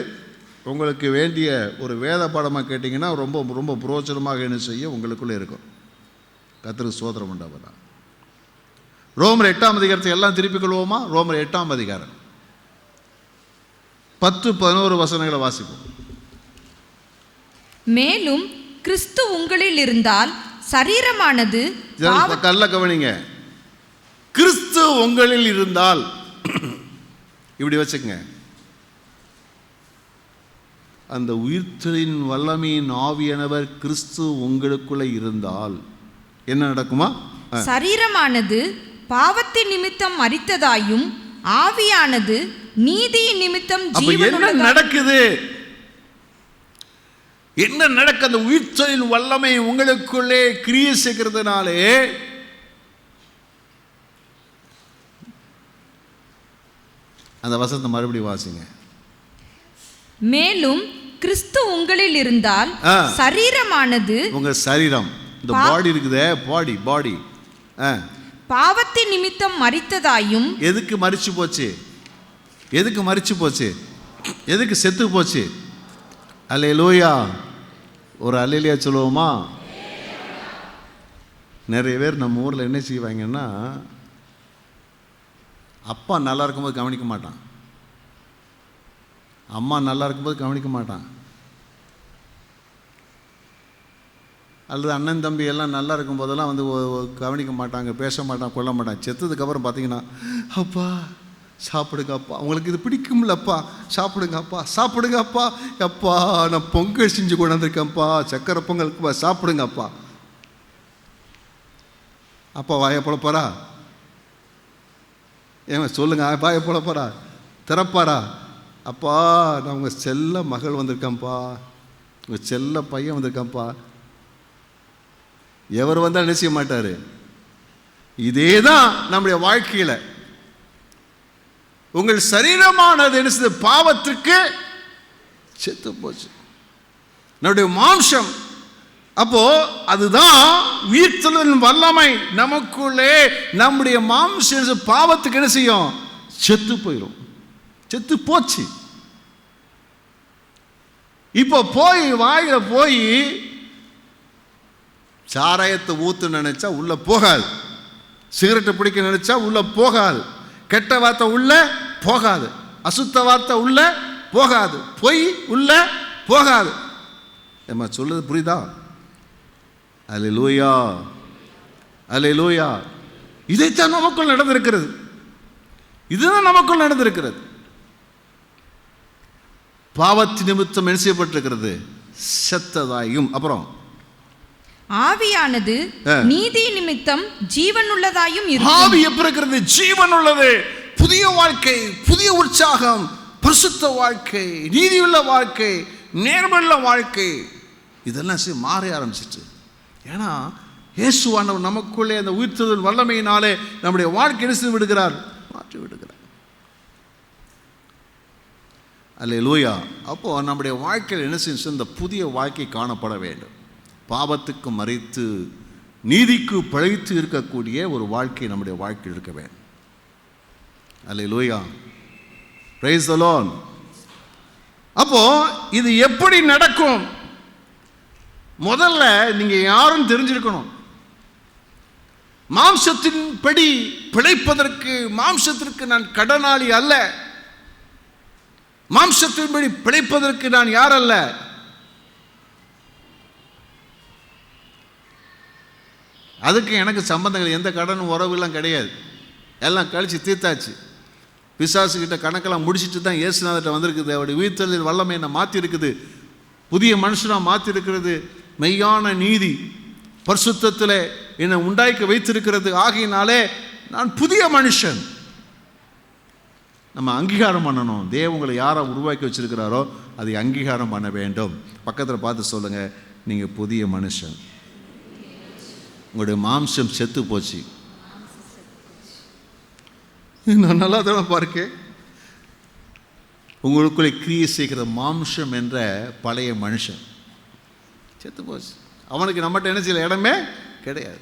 உங்களுக்கு வேண்டிய ஒரு வேத பாடமாக கேட்டிங்கன்னா ரொம்ப ரொம்ப புரோஜனமாக என்ன செய்ய உங்களுக்குள்ளே இருக்கும். கர்த்தருக்கு ஸ்தோத்திரம் உண்டாவதாக. ரோமர் 8ஆம் அதிகாரத்தை எல்லாம் திருப்பிக் கொள்வோமா? ரோமர் 8ஆம் அதிகாரம் 10-11 வசனங்களை வாசிப்போம். மேலும் கிறிஸ்து உங்களில் இருந்தால் சரீரமானது. நல்ல கவனிங்க. கிறிஸ்து உங்களில் இருந்தால், இப்படி வச்சுக்கங்க, அந்த உயிர்த்தெழுதலின் வல்லமையின் ஆவியானவர் கிறிஸ்து உங்களுக்குள்ளே இருந்தால் என்ன நடக்குமா? சரீரமானது பாவத்தின் நிமித்தம் மரித்ததாயும் ஆவியானது நீதியின் நிமித்தம் ஜீவனுள்ளதாயும். என்ன நடக்குது? என்ன நடக்க? அந்த உயிர்த்தெழுதலின் வல்லமை உங்களுக்குள்ளே கிரியை செய்கிறதுனாலே அந்த வசனத்தை மறுபடியும் வாசிங்க. மேலும் கிறிஸ்து உங்களில் இருந்தால் சரீரமானது, உங்க சரீரம், இந்த பாடி இருக்குதே, பாடி பாவத்தின் நிமித்தம் மரித்ததாயும். எதுக்கு மரிச்சு போச்சு? எதுக்கு மரிச்சு போச்சு? எதுக்கு செத்து போச்சு? அல்லேலூயா. ஒரு அல்லேலூயா சொல்லுவோமா? நிறைய பேர் நம்ம ஊரில் என்ன செய்வாங்கன்னா, அப்பா நல்லா இருக்கும்போது கவனிக்க மாட்டான், அம்மா நல்லா இருக்கும்போது கவனிக்க மாட்டான், அல்லது அண்ணன் தம்பி எல்லாம் நல்லா இருக்கும்போதெல்லாம் வந்து கவனிக்க மாட்டாங்க, பேச மாட்டான், கொள்ள மாட்டான். செத்ததுக்கப்புறம் பார்த்தீங்கன்னா, அப்பா சாப்பிடுங்கப்பா, உங்களுக்கு இது பிடிக்கும்லப்பா, சாப்பிடுங்கப்பா, சாப்பிடுங்கப்பா, அப்பா நான் பொங்கல் செஞ்சு கொண்டாந்துருக்கேன்ப்பா, சக்கரை பொங்கலுக்குப்பா, சாப்பிடுங்கப்பா. அப்பா வாயை போலப்பாரா? ஏன் சொல்லுங்க, வாயை போலப்பாரா? திறப்பாரா? அப்பா நான் உங்கள் செல்ல மகள் வந்திருக்கேன்ப்பா, உங்கள் செல்ல பையன் வந்திருக்கேன்ப்பா. எவர் வந்தால் என்ன செய்ய மாட்டார்? இதே தான் நம்முடைய வாழ்க்கையில். உங்கள் சரீரமானது என்ன செய்து? பாவத்திற்கு செத்து போச்சு. நம்முடைய மாம்சம், அப்போ அதுதான் உயிர்த்தெழுதலின் வல்லமை. நமக்குள்ளே நம்முடைய மாம்சம் பாவத்துக்கு என்ன செய்யும்? செத்து போயிடும். செத்து போச்சு. இப்போ போய் வாயில போய் சாராயத்தை ஊத்து நினைச்சா உள்ள போகாது, சிகரெட்டை பிடிக்க நினைச்சா உள்ள போகாது, கெட்ட வார்த்தை உள்ள போகாது, அசுத்த வார்த்தை உள்ள போகாது, பொய் உள்ள போகாது. ஏம்மா சொல்லுது புரியுதா? அல்லேலூயா, அல்லேலூயா. இதைத்தான் நமக்குள் நடந்திருக்கிறது. இதுதான் நமக்குள் நடந்திருக்கிறது. பாவத்தின் நிமித்தம் என்ன செய்யப்பட்டிருக்கிறது? செத்ததாயும். அப்புறம் ஆவியானது நீதி நிமித்தம் ஜீவன் உள்ளதாயும் இருக்கும். ஆவி எப்படி இருக்கிறது? ஜீவன் உள்ளது. புதிய வாழ்க்கை, புதிய உற்சாகம், பரிசுத்த வாழ்க்கை, நீதியுள்ள வாழ்க்கை, நேர்மையுள்ள வாழ்க்கை, இதெல்லாம் மாற ஆரம்பிச்சிட்டு. ஏன்னா இயேசுவானவர் நமக்குள்ளே அந்த உயிர்த்தெழுதல் வல்லமையினாலே நம்முடைய வாழ்க்கை என்ன விடுகிறார்? மாற்றி விடுகிறார். அல்லேலூயா. அப்போ நம்முடைய வாழ்க்கையில் என்ன செய்ய? இந்த புதிய வாழ்க்கை காணப்பட வேண்டும். பாவத்துக்கு மறைத்து நீதிக்கு பிழைத்து இருக்கக்கூடிய ஒரு வாழ்க்கை நம்முடைய வாழ்க்கையில் இருக்க வேண்டும். அல்லேலூயா, பிரைஸ் தி லார்ட். அப்போ இது எப்படி நடக்கும்? முதல்ல நீங்க யாரும் தெரிஞ்சிருக்கணும். மாம்சத்தின்படி பிழைப்பதற்கு, மாம்சத்திற்கு நான் கடனாளி அல்ல, மாம்சத்தின்படி பிழைப்பதற்கு நான் யார் அல்ல. அதுக்கு எனக்கு சம்பந்தங்கள், எந்த கடனும் உறவுலாம் கிடையாது. எல்லாம் கழிச்சு தீர்த்தாச்சு. பிசாசுகிட்ட கணக்கெல்லாம் முடிச்சுட்டு தான் இயேசுநாதர்கிட்ட வந்திருக்குது. அவருடைய உயிர்த்தெழுதலின் வல்லமை என்னை மாற்றி இருக்குது, புதிய மனுஷனாக மாற்றி இருக்கிறது, மெய்யான நீதி பரிசுத்தத்தில் என்னை உண்டாக்கி வைத்திருக்கிறது. ஆகையினாலே நான் புதிய மனுஷன். நம்ம அங்கீகாரம் பண்ணணும். தேவங்களை யாரை உருவாக்கி வச்சிருக்கிறாரோ அதை அங்கீகாரம் பண்ண வேண்டும். பக்கத்தில் பார்த்து சொல்லுங்க, நீங்கள் புதிய மனுஷன். உங்களுடைய மாம்சம் செத்து போச்சு. நான் நல்லா தானே பார்க்கேன். உங்களுக்குள்ளே கிரியை செய்கிற மாம்சம் என்ற பழைய மனுஷன் செத்து போச்சு. அவனுக்கு நம்மகிட்ட என்ன செய்யல இடமே கிடையாது.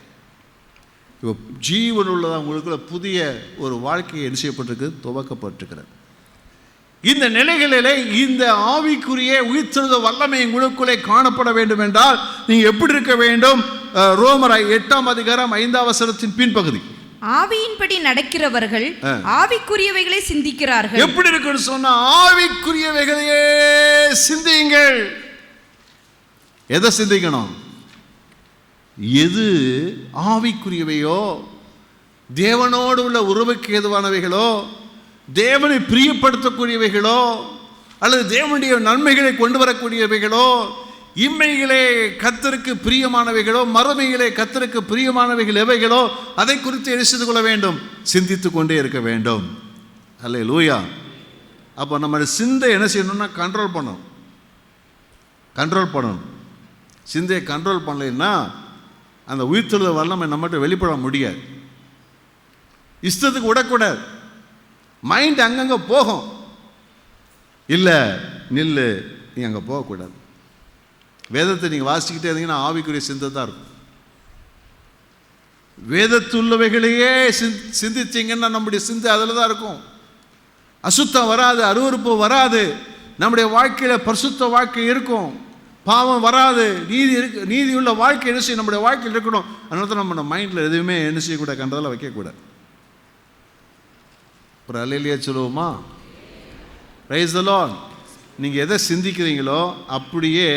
இப்போ ஜீவன் உள்ளதாக உங்களுக்குள்ள புதிய ஒரு வாழ்க்கையை என்ன செய்யப்பட்டிருக்கு? துவக்கப்பட்டிருக்கிறது. இந்த நிலைகளிலே இந்த ஆவிக்குரிய உயிர்த்தெழுதல் வல்லமை உங்களுக்குள்ளே காணப்பட வேண்டும் என்றால் நீங்கள் எப்படி இருக்க வேண்டும்? ரோமர் 8:5 பின்பகுதி. ஆவியின்படி நடக்கிறவர்கள் ஆவிக்குரியவைகளை சிந்திக்கிறார்கள். எப்படி இருக்குன்னு சொன்னா ஆவிக்குரியவைகளையே சிந்தியுங்கள். எதை சிந்திக்கணும்? எது ஆவிக்குரியவையோ, தேவனோடு உள்ள உறவுக்கு ஏதுவானவைகளோ, தேவனை பிரியப்படுத்தக்கூடியவைகளோ, அல்லது தேவனுடைய நன்மைகளை கொண்டு வரக்கூடியவைகளோ, இம்மைகளே கர்த்தருக்கு பிரியமானவைகளோ, மறுமைகளே கர்த்தருக்கு பிரியமானவைகள் எவைகளோ அதை குறித்து என்ன செய்து கொள்ள வேண்டும்? சிந்தித்து கொண்டே இருக்க வேண்டும். அல்லேலூயா. அப்போ நம்ம சிந்தை என்ன செய்யணும்னா கண்ட்ரோல் பண்ணணும். கண்ட்ரோல் பண்ணணும். சிந்தையை கண்ட்ரோல் பண்ணலைன்னா அந்த உயிர்த்தெழுதல் வல்லமை நம்மகிட்ட வெளிப்பட முடியாது. இஷ்டத்துக்கு விடக்கூடாது. மைண்ட் அங்கங்கே போகும். இல்லை நில்லு, நீ அங்கே போகக்கூடாது. வேதத்தை நீங்கள் வாசிக்கிட்டே இருந்தீங்கன்னா ஆவிக்குரிய சிந்தை தான் இருக்கும். வேதத்துள்ளவைகளையே சிந்திச்சிங்கன்னா நம்முடைய சிந்தை அதில் தான் இருக்கும். அசுத்தம் வராது, அருவருப்பு வராது, நம்முடைய வாழ்க்கையில் பரிசுத்த வாழ்க்கை இருக்கும், பாவம் வராது, நீதி உள்ள வாழ்க்கை என்ன செய்யும்? நம்முடைய வாழ்க்கையில் இருக்கணும். அதனால தான் நம்ம மைண்டில் எதுவுமே என்ன செய்யக்கூடாது? கண்டதில் வைக்கக்கூடாது. ஒரு அல்லேலூயா சொல்லுவோமா? Praise the Lord. நீங்கள் எதை சிந்திக்கிறீங்களோ அப்படியே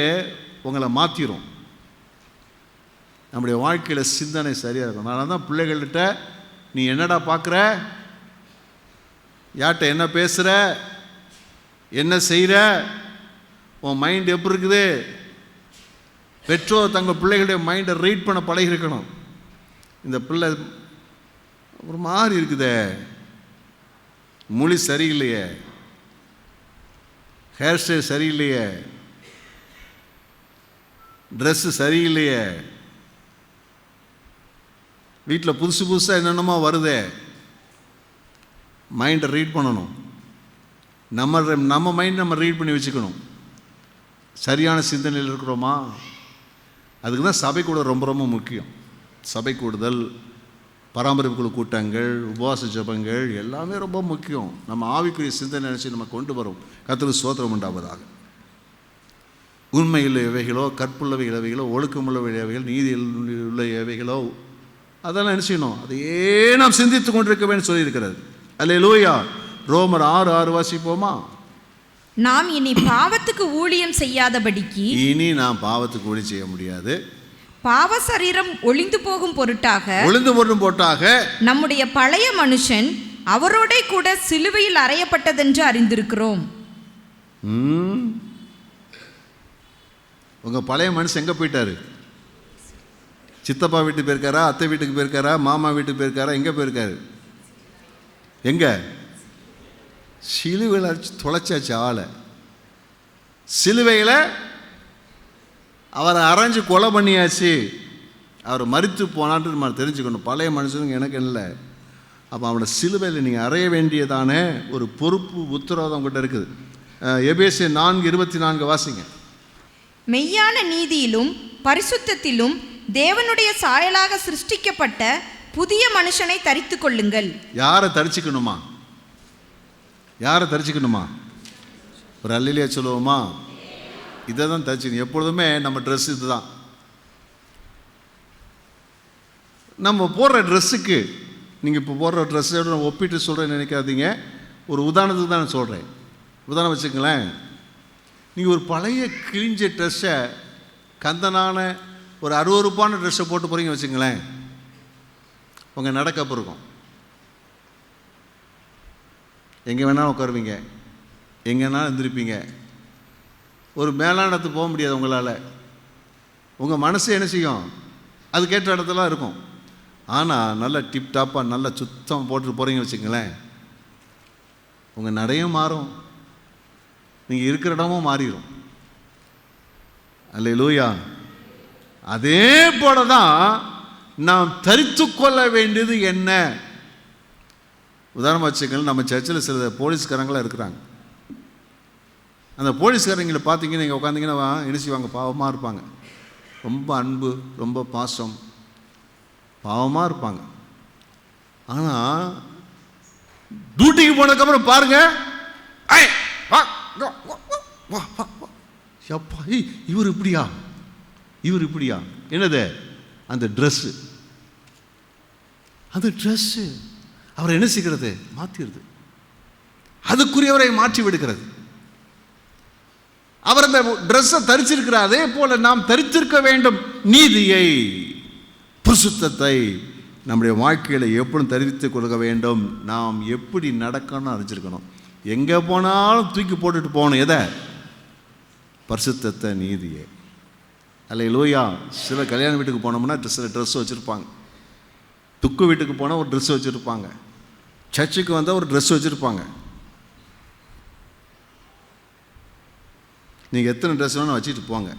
உங்களை மாற்றிடும். நம்முடைய வாழ்க்கையில் சிந்தனை சரியாக இருக்கும். அதனால தான் பிள்ளைகள்கிட்ட நீ என்னடா பார்க்குற, யார்கிட்ட என்ன பேசுகிற, என்ன செய்கிற, உன் மைண்ட் எப்படி இருக்குது. பெற்றோர் தங்கள் பிள்ளைகளுடைய மைண்டை ரீட் பண்ண பழகிருக்கணும். இந்த பிள்ளை ஒரு மாதிரி இருக்குதே, மொழி சரியில்லையே, ஹேர் ஸ்டைல் சரியில்லையே, ட்ரெஸ்ஸு சரியில்லையே, வீட்டில் புதுசு புதுசாக என்னென்னமோ வருதே. மைண்டை ரீட் பண்ணணும். நம்ம மைண்ட் நம்ம ரீட் பண்ணி வச்சுக்கணும். சரியான சிந்தனையில் இருக்கிறோமா? அதுக்கு தான் சபை கூட ரொம்ப ரொம்ப முக்கியம். சபை கூடுதல், பராமரிப்பு குழு கூட்டங்கள், உபவாச ஜபங்கள் எல்லாமே ரொம்ப முக்கியம். நம்ம ஆவிக்குரிய சிந்தனை நினச்சி நம்ம கொண்டு வரும். கர்த்தருக்கு ஸ்தோத்திரம் உண்டாவதாக. உண்மையில் எவைகளோ, கற்புள்ளவை இளவைகளோ, ஒழுக்கமுள்ள இளவைகள், நீதி உள்ள எவைகளோ அதெல்லாம் என்ன செய்யணும்? அதையே நாம் சிந்தித்து கொண்டிருக்க வேண்டும் சொல்லியிருக்கிறது. அல்லேலூயா. ரோமர் 6:6 வாசிப்போமா? நாம் இனி பாவத்துக்கு ஊழியம் செய்யாதபடிக்கு, இனி நாம் பாவத்துக்கு ஊழியம் செய்ய முடியாது. பாவ சரீரம் ஒளிந்து போகும் பொருட்டாக நம்முடைய பழைய மனுஷன் அவரோட கூட சிலுவையில் அறையப்பட்டதென்று அறிந்திருக்கிறோம். உங்க பழைய மனுஷன் எங்க போயிட்டாரு? சித்தப்பா வீட்டுக்கு போயிருக்காரா, அத்தை வீட்டுக்கு போயிருக்காரா, மாமா வீட்டுக்கு போயிருக்காரா, எங்க போயிருக்காரு? எங்க? சிலுவையில் அடிச்சு தொலைச்சாச்சு ஆளை. சிலுவையில் அவரை அரைஞ்சு கொலை பண்ணியாச்சு. அவர் மரித்து போனான்னு நம்ம தெரிஞ்சுக்கணும். பழைய மனுஷனுக்கு எனக்கு இல்லை. அப்போ அவனோட சிலுவையில் நீங்கள் அறைய வேண்டியதான ஒரு பொறுப்பு, உத்தரவாதம் கிட்ட இருக்குது. எபேசியர் 4:24 வாசிங்க. மெய்யான நீதியிலும் பரிசுத்தத்திலும் தேவனுடைய சாயலாக சிருஷ்டிக்கப்பட்ட புதிய மனுஷனை தரித்து கொள்ளுங்கள். யாரை தரிச்சுக்கணுமா? யாரை தரிச்சுக்கணுமா? ஒரு அல்லேலூயா சொல்லுவோமா? இதை தான் தரிச்சுக்கணும். எப்பொழுதுமே நம்ம ட்ரெஸ் இது தான். நம்ம போடுற ட்ரெஸ்ஸுக்கு, நீங்கள் இப்போ போடுற ட்ரெஸ்ஸோட நான் ஒப்பிட்டு சொல்கிறேன்னு நினைக்காதீங்க. ஒரு உதாரணத்துக்கு தான் நான் சொல்கிறேன். உதாரணம் வச்சுக்கங்களேன். நீங்கள் ஒரு பழைய கிழிஞ்ச ட்ரெஸ்ஸை, கந்தனான ஒரு அருவருப்பான ட்ரெஸ்ஸை போட்டு போகிறீங்க வச்சுங்களேன், உங்கள் நடக்கப்போ இருக்கும். எங்கே வேணாலும் உட்காருவீங்க, எங்கே வேணாலும் எழுந்திருப்பீங்க. ஒரு மேலான இடத்துக்கு போக முடியாது உங்களால். உங்கள் மனசு என்ன செய்யும்? அது கேட்ட இடத்துலாம் இருக்கும். ஆனால் நல்லா டிப்டாப்பாக நல்லா சுத்தம் போட்டுட்டு போகிறீங்க வச்சுங்களேன், உங்கள் நடையும் மாறும், நீங்கள் இருக்கிற இடமும் மாறிடும். அல்லேலூயா. அதே போல தான் நாம் தரித்து கொள்ள வேண்டியது என்ன? உதாரணமாக வச்சுக்கோங்க, நம்ம சர்ச்சில் சில போலீஸ்காரங்களாம் இருக்கிறாங்க. அந்த போலீஸ்காரங்களை பார்த்தீங்கன்னா நீங்கள் உட்காந்திங்கன்னா என்ன செய்வாங்க? பாவமாக இருப்பாங்க. ரொம்ப அன்பு, ரொம்ப பாசம், பாவமாக இருப்பாங்க. ஆனால் டியூட்டிக்கு போனதுக்கப்புறம் பாருங்க, எப்பா இவர் இப்படியா, இவர் இப்படியா. என்னது? அந்த ட்ரெஸ்ஸு. அந்த ட்ரெஸ்ஸு அவரை என்ன செய்கிறது? மாற்றிடுது. அதுக்குரியவரை மாற்றி விடுகிறது. அவர் அந்த ட்ரெஸ்ஸை தரிச்சிருக்கிறார். அதே போல நாம் தரித்திருக்க வேண்டும் நீதியை, பரிசுத்தத்தை நம்முடைய வாழ்க்கையில் எப்படி தரித்து கொடுக்க வேண்டும், நாம் எப்படி நடக்கணும்னு அறிஞ்சிருக்கணும். எங்கே போனாலும் தூக்கி போட்டுட்டு போகணும். எதை? பரிசுத்தத்தை, நீதியை. அல்லேலூயா. சில கல்யாண வீட்டுக்கு போனோம்னா சில ட்ரெஸ் வச்சுருப்பாங்க. துக்கு வீட்டுக்கு போனால் ஒரு ட்ரெஸ் வச்சுருப்பாங்க. சர்ச்சுக்கு வந்தால் ஒரு ட்ரெஸ் வச்சுருப்பாங்க. நீங்கள் எத்தனை ட்ரெஸ் வேணும் வச்சுட்டு போங்க.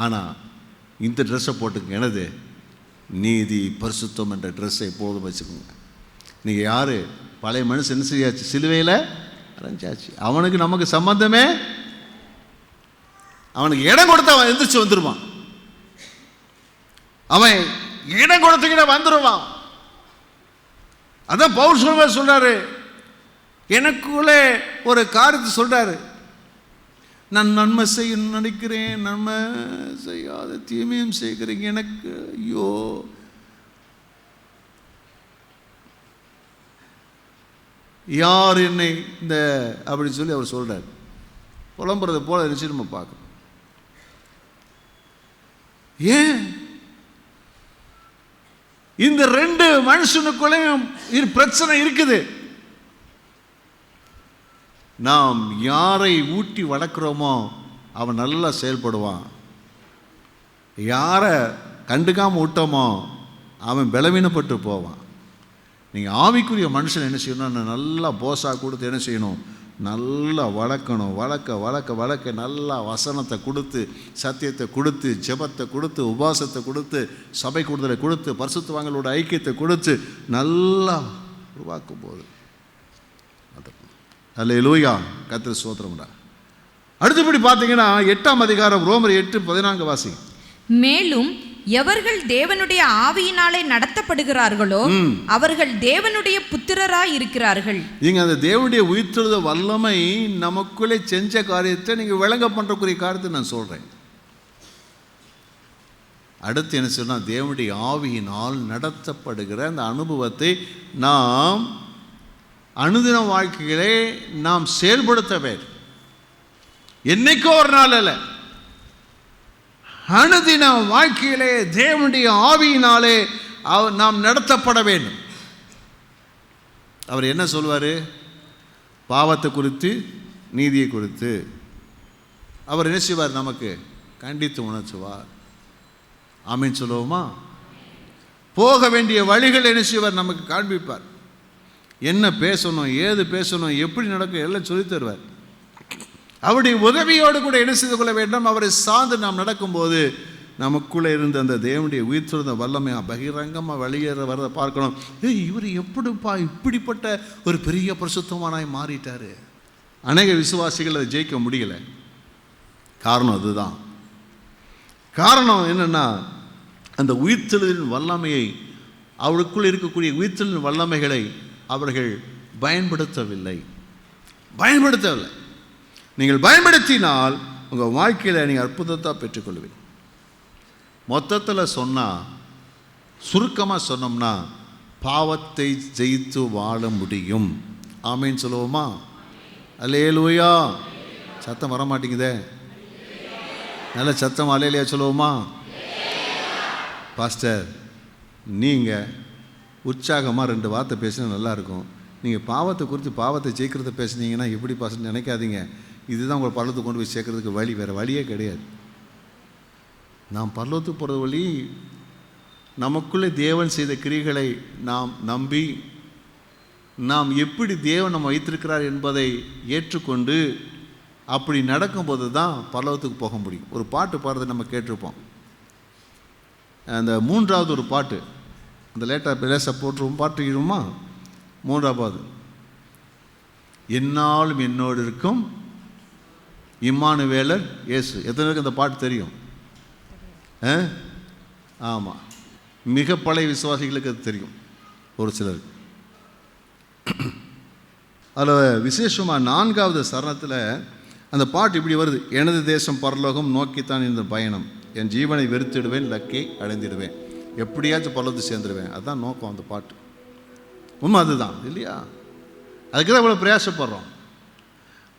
ஆனால் இந்த ட்ரெஸ்ஸை போட்டுக்கங்க. என்னது? நீதி, பரிசுத்தம் என்ற ட்ரெஸ்ஸை எப்போதும் வச்சுக்கோங்க. நீங்கள் யார்? பழைய மனுஷன் என்ன செய்யாச்சு? சிலுவையில் அரைஞ்சாச்சு. அவனுக்கு நமக்கு சம்பந்தமே. அவனுக்கு இடம் கொடுத்து அவன் எந்திரிச்சு வந்துடுவான். அவன் இடம் கொடுத்துக்கிட்ட வந்துடுவான். அதான் பவுல் சொல்றாரு, எனக்குள்ளே ஒரு காரியத்தை சொல்றாரு, நான் நன்மை செய்ய நினைக்கிறேன், நன்மை செய்யாத தீமையும் செய்கிறீங்க எனக்கு. ஐயோ, யார் என்னை இந்த அப்படின்னு சொல்லி அவர் சொல்றார். புலம்புறதை போல இருந்துச்சு நம்ம பார்க்கணும். ஏன் இந்த ரெண்டு மனுஷனுக்குள்ளேயும் பிரச்சனை இருக்குது? நாம் யாரை ஊட்டி வளர்க்குறோமோ அவன் நல்லா செயல்படுவான். யாரை கண்டுக்காமல் விட்டோமோ அவன் பலவீனப்பட்டு போவான். நீங்கள் ஆவிக்குரிய மனுஷன் என்ன செய்யணும், நல்லா போஸாக கொடுத்து என்ன செய்யணும், நல்லா வளர்க்கணும். வளர்க்க நல்லா வசனத்தை கொடுத்து, சத்தியத்தை கொடுத்து, ஜெபத்தை கொடுத்து, உபாசத்தை கொடுத்து, சபை கூடுதலை கொடுத்து, பரிசுத்தவான்களோட ஐக்கியத்தை கொடுத்து நல்லா உருவாக்கும் போது அல்லேலூயா, கர்த்தர் ஸ்தோத்திரம்டா. அடுத்தபடி பார்த்தீங்கன்னா 8ஆம் அதிகாரம் ரோமர் 8:14 வாசி. மேலும் எவர்கள் தேவனுடைய ஆவியினாலே நடத்தப்படுகிறார்களோ அவர்கள் தேவனுடைய புத்திரராய் இருக்கிறார்கள். நீங்க அந்த தேவனுடைய உயிர்த்தெழுத வல்லமை நமக்குள்ளே செஞ்ச காரியத்தை நீங்க விளங்க பண்றக்கூடிய காரியத்தை நான் சொல்றேன். அடுத்து என்ன சொன்னா, தேவனுடைய ஆவியினால் நடத்தப்படுகிற அந்த அனுபவத்தை நாம் அனுதின வாழ்க்கையிலே நாம் செயல்படுத்த வேண்டும். என்னைக்கோ ஒரு நாள் அல்ல, அனுதின வாழ்க்கையிலே தேவனுடைய ஆவியினாலே நாம் நடத்தப்பட வேண்டும். அவர் என்ன சொல்வார், பாவத்தை குறித்து நீதியை குறித்து அவர் என்ன செய்வார், நமக்கு கண்டித்து உணர்த்துவார். ஆமீன் சொல்லுவோமா? போக வேண்டிய வழிகள் என்ன செய்வார், நமக்கு காண்பிப்பார். என்ன பேசணும், ஏது பேசணும், எப்படி நடக்கும் எல்லாம் சொல்லித் தருவார். அவருடைய உதவியோடு கூட என்ன செய்து கொள்ள வேண்டும், அவரை சார்ந்து நாம் நடக்கும்போது நமக்குள்ளே இருந்த அந்த தேவனுடைய உயிர்த்தெழுந்த வல்லமையாக பகிரங்கமாக வெளியேற வரதை பார்க்கணும். இவர் எப்படிப்பா இப்படிப்பட்ட ஒரு பெரிய பரிசுத்தமானாய் மாறிட்டார். அநேக விசுவாசிகள் அதை ஜெயிக்க முடியலை. காரணம் அதுதான். காரணம் என்னென்னா, அந்த உயிர்த்தெழுதலின் வல்லமையை, அவருக்குள் இருக்கக்கூடிய உயிர்த்தெழுதலின் வல்லமைகளை அவர்கள் பயன்படுத்தவில்லை. நீங்கள் பயன்படுத்தினால் உங்கள் வாழ்க்கையில் நீங்கள் அற்புதத்தை பெற்றுக்கொள்வீங்க. மொத்தத்தில் சொன்னால், சுருக்கமாக சொன்னோம்னா, பாவத்தை ஜெயித்து வாழ முடியும். ஆமீன் சொல்லுவோமா? அல்லேலூயா. சத்தம் வர மாட்டேங்குதே, நல்ல சத்தம் அல்லேலூயா சொல்லுவோமா? பாஸ்டர், நீங்கள் உற்சாகமாக 2 வார்த்தை பேசினா நல்லாயிருக்கும். நீங்கள் பாவத்தை குறித்து, பாவத்தை ஜெயிக்கிறத பேசுனீங்கன்னா எப்படி பாஸ்டர் நினைக்காதீங்க. இதுதான் உங்களை பரலோகத்துக்கு கொண்டு போய் சேர்க்கறதுக்கு வழி, வேறு வழியே கிடையாது. நாம் பரலோகத்துக்கு போகிற வழி, நமக்குள்ளே தேவன் செய்த கிரியைகளை நாம் நம்பி, நாம் எப்படி தேவன் நம்ம வைத்திருக்கிறார் என்பதை ஏற்றுக்கொண்டு அப்படி நடக்கும்போது தான் பரலோகத்துக்கு போக முடியும். ஒரு பாட்டு பாடுறதை நம்ம கேட்டிருப்போம். அந்த 3வது ஒரு பாட்டு, அந்த லேச போட்டுருவோம், பாட்டுமா 3வது, என்னாலும் என்னோடு இருக்கும் இம்மானுவேலர் இயேசு. எத்தனை பேருக்கு அந்த பாட்டு தெரியும்? ஆமாம், மிக பழைய விசுவாசிகளுக்கு அது தெரியும், ஒரு சிலருக்கு. அதில் விசேஷமாக 4வது சரணத்தில் அந்த பாட்டு இப்படி வருது. எனது தேசம் பரலோகம் நோக்கித்தான் இந்த பயணம், என் ஜீவனை வெறுத்திடுவேன், லக்கை அடைந்திடுவேன், எப்படியாச்சும் பரலோகத்தை சேர்ந்துடுவேன். அதுதான் நோக்கம் அந்த பாட்டு. உண்மை அதுதான் இல்லையா? அதுக்கு தான் இவ்வளோ பிரயாசப்படுறோம்.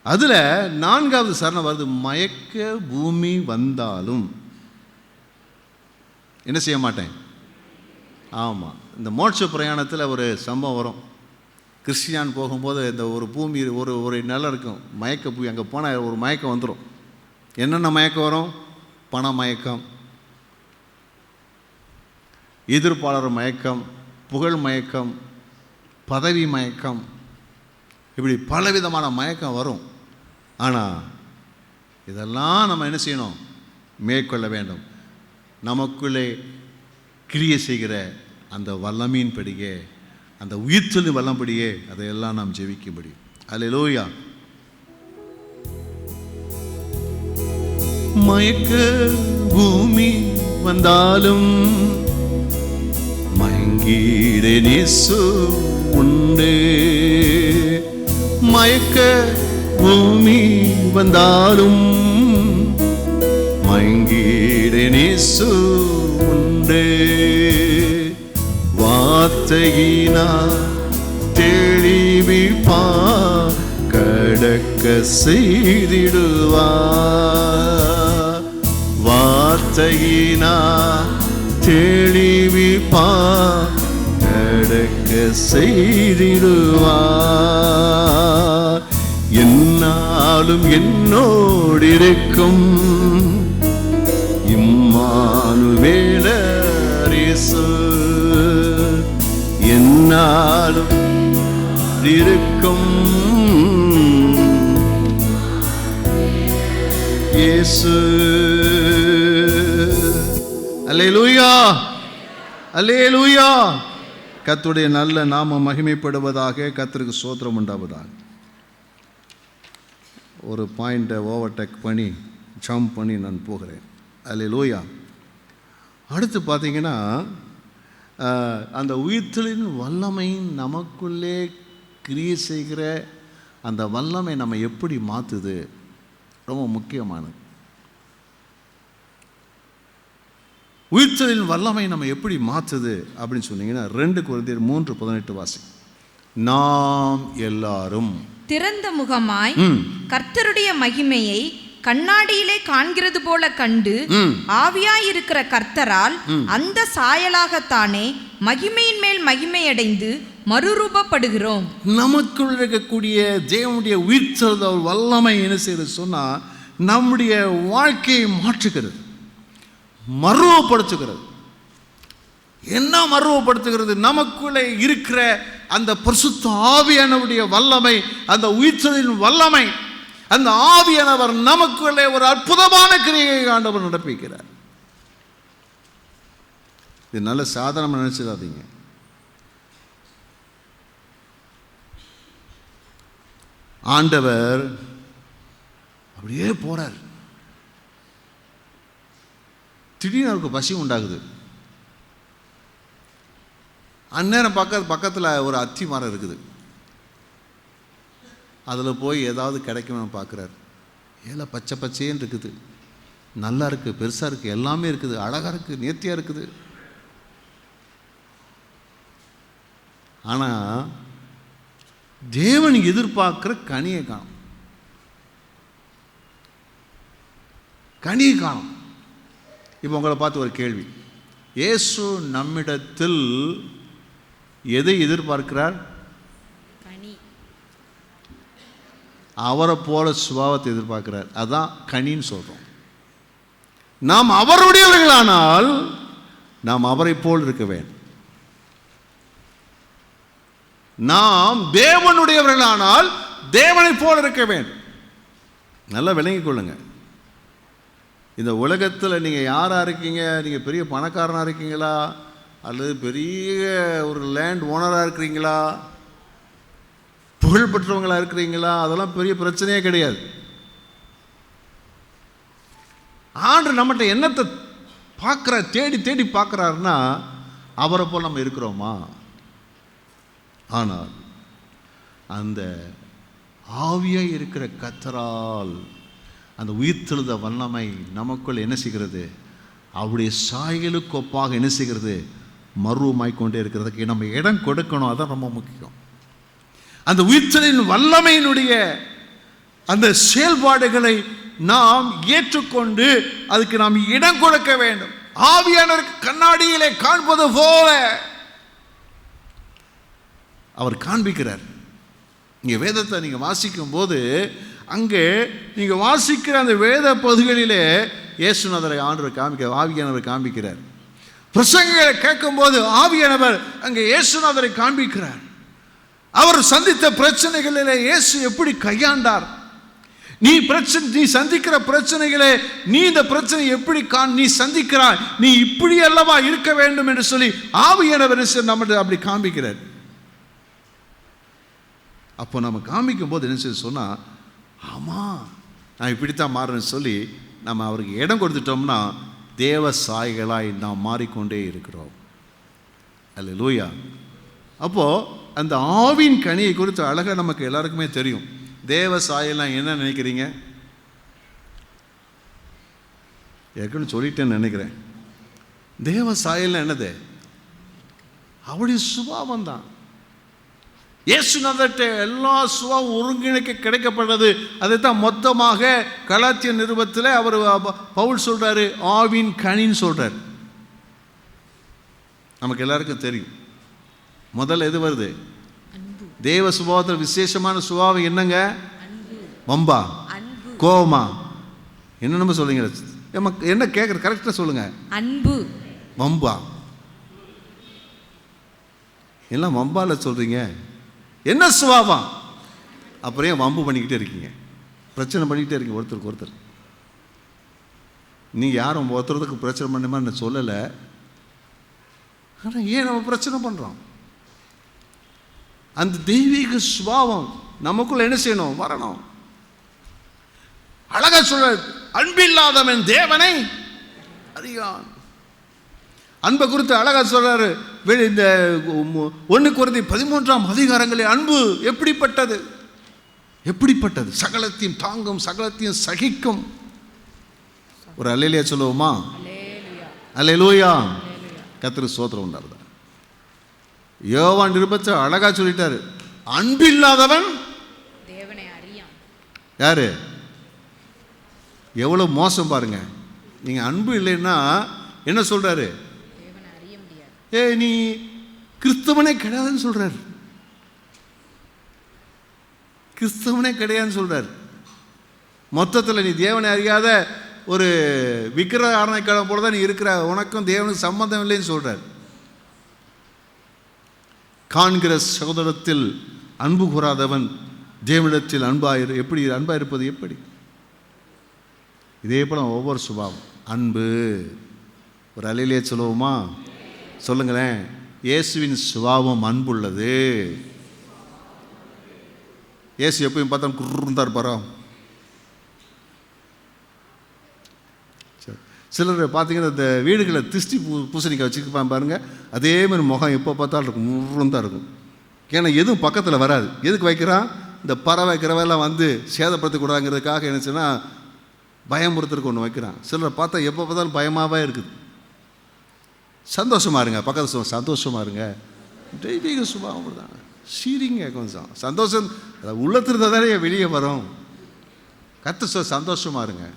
அதில் 4வது சரணம் வருது, மயக்க பூமி வந்தாலும் என்ன செய்ய மாட்டேன். ஆமாம், இந்த மோட்ச பிரயாணத்தில் ஒரு சம்பவம் வரும். கிறிஸ்டியான் போகும்போது இந்த ஒரு பூமி, ஒரு நிலம் இருக்கும், மயக்க பூமி. அங்கே போனால் ஒரு மயக்கம் வந்துடும். என்னென்ன மயக்கம் வரும்? பண மயக்கம், எதிர்ப்பாளர் மயக்கம், புகழ் மயக்கம், பதவி மயக்கம், இப்படி பலவிதமான மயக்கம் வரும். ஆனால் இதெல்லாம் நம்ம என்ன செய்யணும்? மேற்கொள்ள வேண்டும். நமக்குள்ளே கிரியை செய்கிற அந்த வல்லமையின் படியே, அந்த உயிர்த்தெழுதலின் வல்லம்படியே அதையெல்லாம் நாம் ஜெயிக்க முடியும். அல்லேலூயா. மயக்க பூமி வந்தாலும் மயங்கிட இயேசு உண்டு. மயக்க பூமி வந்தாலும் மயங்கிட இயேசு உண்டு. வார்த்தையினா தெளிவிப்பா, கடக்க செய்திடுவா. வார்த்தையினா தெளிவிப்பா, கடக்க செய்திடுவா. என் என்னாலும் என்னோடு இருக்கும் இம்மானுவேலர் இயேசு, என்னாலும் இருக்கும் இயேசு. அல்லேலூயா, அல்லேலூயா. கர்த்தருடைய நல்ல நாமம் மகிமைப்படுவதாக. கர்த்தருக்கு ஸ்தோத்திரம் உண்டாவதாக. ஒரு பாயிண்ட்டை ஓவர்டேக் பண்ணி ஜம்ப் பண்ணி நான் போகிறேன். அல்லேலூயா. அடுத்து பார்த்தீங்கன்னா, அந்த உயிர்த்தலின் வல்லமை நமக்குள்ளே கிரியை செய்கிற அந்த வல்லமை நம்ம எப்படி மாற்றுது, ரொம்ப முக்கியமானது. உயிர்த்தலின் வல்லமை நம்ம எப்படி மாற்றுது அப்படின்னு சொன்னீங்கன்னா, 2 கொரிந்தியர் 3:18 வாசி. நாம் எல்லாரும் திறந்த முகமாய் கர்த்தருடைய மகிமையை கண்ணாடியிலே காண்கிறது போல கண்டு ஆவியாயிருக்கிற கர்த்தரால் அந்த சாயலாகத்தானே மகிமையின் மேல் மகிமையடைந்து மறுரூபப்படுகிறோம். நமக்குள் இருக்கக்கூடிய தேவனுடைய உயிர்த்தெழுதல் வல்லமை என்ன செய்யறது சொன்னா, நம்முடைய வாழ்க்கையை மாற்றுகிறது, மறுரூபப்படுத்துகிறது. என்ன மறுரூபப்படுத்துகிறது? நமக்குள்ளே இருக்கிற அந்த பரிசுத்த ஆவியானவருடைய வல்லமை, அந்த உயிர்த்தெழுதலின் வல்லமை, அந்த ஆவியானவர் நமக்குள்ளே ஒரு அற்புதமான கிரியை ஆண்டவர் நடப்பிக்கிறார். இது நல்ல சாதாரணமாக நினைச்சிடாதீங்க. ஆண்டவர் அப்படியே போறார். திடீர்னு அவருக்கு பசி உண்டாகுது. அந்நேரம் பக்கத்தில் ஒரு அத்தி மரம் இருக்குது. அதில் போய் ஏதாவது கிடைக்கும்னு பார்க்குறாரு. ஏல பச்சை பச்சைன்னு இருக்குது, நல்லா இருக்குது, பெருசாக இருக்குது, எல்லாமே இருக்குது, அழகாக இருக்குது, நேர்த்தியாக இருக்குது. ஆனால் தேவன் எதிர்பார்க்குற கனியை காணும். கனியை காணும். இப்போ உங்களை பார்த்து ஒரு கேள்வி. இயேசு நம்மிடத்தில் எதை எதிர்பார்க்கிறார்? அவரை போல சுபாவத்தை எதிர்பார்க்கிறார். அதான் கனின்னு சொல்றோம். நாம் அவருடையவர்களானால் நாம் அவரை போல் இருக்க வேண்டும். நாம் தேவனுடையவர்களானால் தேவனை போல் இருக்க வேண்டும். நல்லா விளங்கிக் கொள்ளுங்க. இந்த உலகத்தில் நீங்கள் யாராக இருக்கீங்க? நீங்கள் பெரிய பணக்காரனாக இருக்கீங்களா, அல்லது பெரிய ஒரு லேண்ட் ஓனராக இருக்கிறீங்களா, புகழ் பெற்றவங்களாக இருக்கிறீங்களா, அதெல்லாம் பெரிய பிரச்சனையே கிடையாது. ஆண்டு நம்மகிட்ட என்னத்தை பார்க்குற தேடி தேடி பார்க்குறாருன்னா, அவரை போல் நம்ம இருக்கிறோமா? ஆனால் அந்த ஆவியாக இருக்கிற கர்த்தரால் அந்த உயிர்த்தெழுத வல்லமை நமக்குள் என்ன செய்கிறது? அவருடைய சாயலுக்கு ஒப்பாக என்ன செய்கிறது? மறுமாய்க்கொண்டே இருக்கிறதுக்கு நம்ம இடம் கொடுக்கணும். அதான் ரொம்ப முக்கியம். அந்த உயிர்த்தெழுதலின் வல்லமையினுடைய அந்த செயல்பாடுகளை நாம் ஏற்றுக்கொண்டு அதுக்கு நாம் இடம் கொடுக்க வேண்டும். ஆவியானவருக்கு கண்ணாடியிலே காண்பது போல அவர் காண்பிக்கிறார். இங்கே வேதத்தை நீங்கள் வாசிக்கும் போது அங்கே நீங்கள் வாசிக்கிற அந்த வேத பகுதிகளிலே இயேசுநாதரை ஆண்டவர் ஆவியானவர் காண்பிக்கிறார். பிரசங்களை கேட்கும்போது ஆவியானவர் அங்கே இயேசுநாதரை காண்பிக்கிறார். அவர் சந்தித்த பிரச்சனைகளிலே இயேசு எப்படி கையாண்டார், நீ சந்திக்கிற பிரச்சனைகளே, நீ இந்த பிரச்சனை எப்படி நீ சந்திக்கிறாய், நீ இப்படி அல்லவா இருக்க வேண்டும் என்று சொல்லி ஆவியானவர் நம்ம அப்படி காண்பிக்கிறார். அப்போ நம்ம காமிக்கும் போது என்ன செய்ய சொன்னா, ஆமா நான் இப்படித்தான் மாறுறேன்னு சொல்லி நம்ம அவருக்கு இடம் கொடுத்துட்டோம்னா தேவ சாய்களாய் நாம் மாறிக்கொண்டே இருக்கிறோம். அல்லேலூயா. அப்போ அந்த ஆவின் கனியை குறித்து அழகா நமக்கு எல்லாருக்குமே தெரியும். தேவ சாயலாம் என்ன நினைக்கிறீங்க? ஏற்கனவே சொல்லிட்டேன்னு நினைக்கிறேன். தேவ சாயல் என்னது? அவருடைய சுபாவம் தான். இயேசுநாதர்ட்ட எல்லா சுபாவம் ஒருங்கிணைக்க கிடைக்கப்பட்டது. அதைத்தான் மொத்தமாக கலாத்திய நிருபத்தில் அவர் பவுல் சொல்றாரு, ஆவின் கனின்னு சொல்றாரு. நமக்கு எல்லாருக்கும் தெரியும். முதல்ல எது வருது? தேவ சுபாவத்தில் விசேஷமான சுபாவம் என்னங்க? வம்பா, கோவமா, என்னென்னமோ சொல்றீங்க. என்ன கேட்குற, கரெக்டாக சொல்லுங்க. அன்பு. வம்பா, எல்லாம் வம்பால சொல்றீங்க. என்ன சுபாவம்? அப்புறம் ஏன் வம்பு பண்ணிக்கிட்டே இருக்கீங்க, பிரச்சனை பண்ணிக்கிட்டே இருக்கீங்க ஒருத்தருக்கு ஒருத்தர்? நீ யாரும் ஒருத்தருக்கு பிரச்சனை பண்ணுமா நான் சொல்லலை, ஆனால் ஏன் நம்ம பிரச்சனை பண்ணுறோம்? அந்த தெய்வீக சுபாவம் நமக்குள்ள என்ன செய்யணும்? வரணும். அழகா சொல்ற, அன்பில்லாதவன் தேவனை அறியான். அன்பை குறித்து அழகா சொல்றாரு. இந்த 1 கொரிந்தியர் 13 அன்பு எப்படிப்பட்டது? எப்படிப்பட்டது? சகலத்தையும் தாங்கும், சகலத்தையும் சகிக்கும். ஒரு அல்லேலூயா சொல்லுவோமா? அல்லேலூயா. கர்த்தருக்கு ஸ்தோத்திரம் உண்டாகுது. யோவான் நிருபத்தை அழகா சொல்லிட்டாரு, அன்பில்லாதவன் தேவனை அறியான். யாரு? எவ்வளவு மோசம் பாருங்க. நீங்க அன்பு இல்லைன்னா என்ன சொல்றாரு? தேவனை அறிய முடியாது. நீ கிறிஸ்தவனே கிடையாதுன்னு சொல்றாரு. கிறிஸ்தவனே கிடையாதுன்னு சொல்றாரு. மொத்தத்தில் நீ தேவனை அறியாத ஒரு விக்கிரக ஆராதனைக்காக போல தான் நீ இருக்கிற, உனக்கும் தேவனுக்கு சம்பந்தம் இல்லைன்னு சொல்றாரு. காண்கிற சகோதரத்தில் அன்பு கூறாதவன் தேவனிடத்தில் எப்படி அன்பாயிருப்பது எப்படி? இதே போல ஒவ்வொரு சுபாவம் அன்பு. ஒரு அல்லேலூயா சொல்லுவோமா? சொல்லுங்களேன். இயேசுவின் சுபாவம் அன்புள்ளது. இயேசு எப்பயும் பார்த்தா குறுந்தா இருப்பாரோ? சிலர் பார்த்தீங்கன்னா இந்த வீடுகளில் திருஷ்டி பூசணிக்காய் வச்சுருப்பான் பாருங்கள், அதே மாதிரி முகம் எப்போ பார்த்தாலும் இருக்கும், முருந்தான் இருக்கும். ஏன்னா எதுவும் பக்கத்தில் வராது. எதுக்கு வைக்கிறான்? இந்த பறவை கிரவெல்லாம் வந்து சேதப்படுத்தக்கூடாதுங்கிறதுக்காக என்ன சொன்னால் பயமுறுத்துறதுக்கு ஒன்று வைக்கிறான். சிலரை பார்த்தா எப்போ பார்த்தாலும் பயமாகவே இருக்குது. சந்தோஷமாக இருங்க, பக்கத்தில் சந்தோஷமாக இருங்க. தெய்வீக சுபாவம் தான். சீரிங்க கொஞ்சம் சந்தோஷம் உள்ளத்திருந்தால் தானே வெளியே வரும். சந்தோஷமாக இருங்க.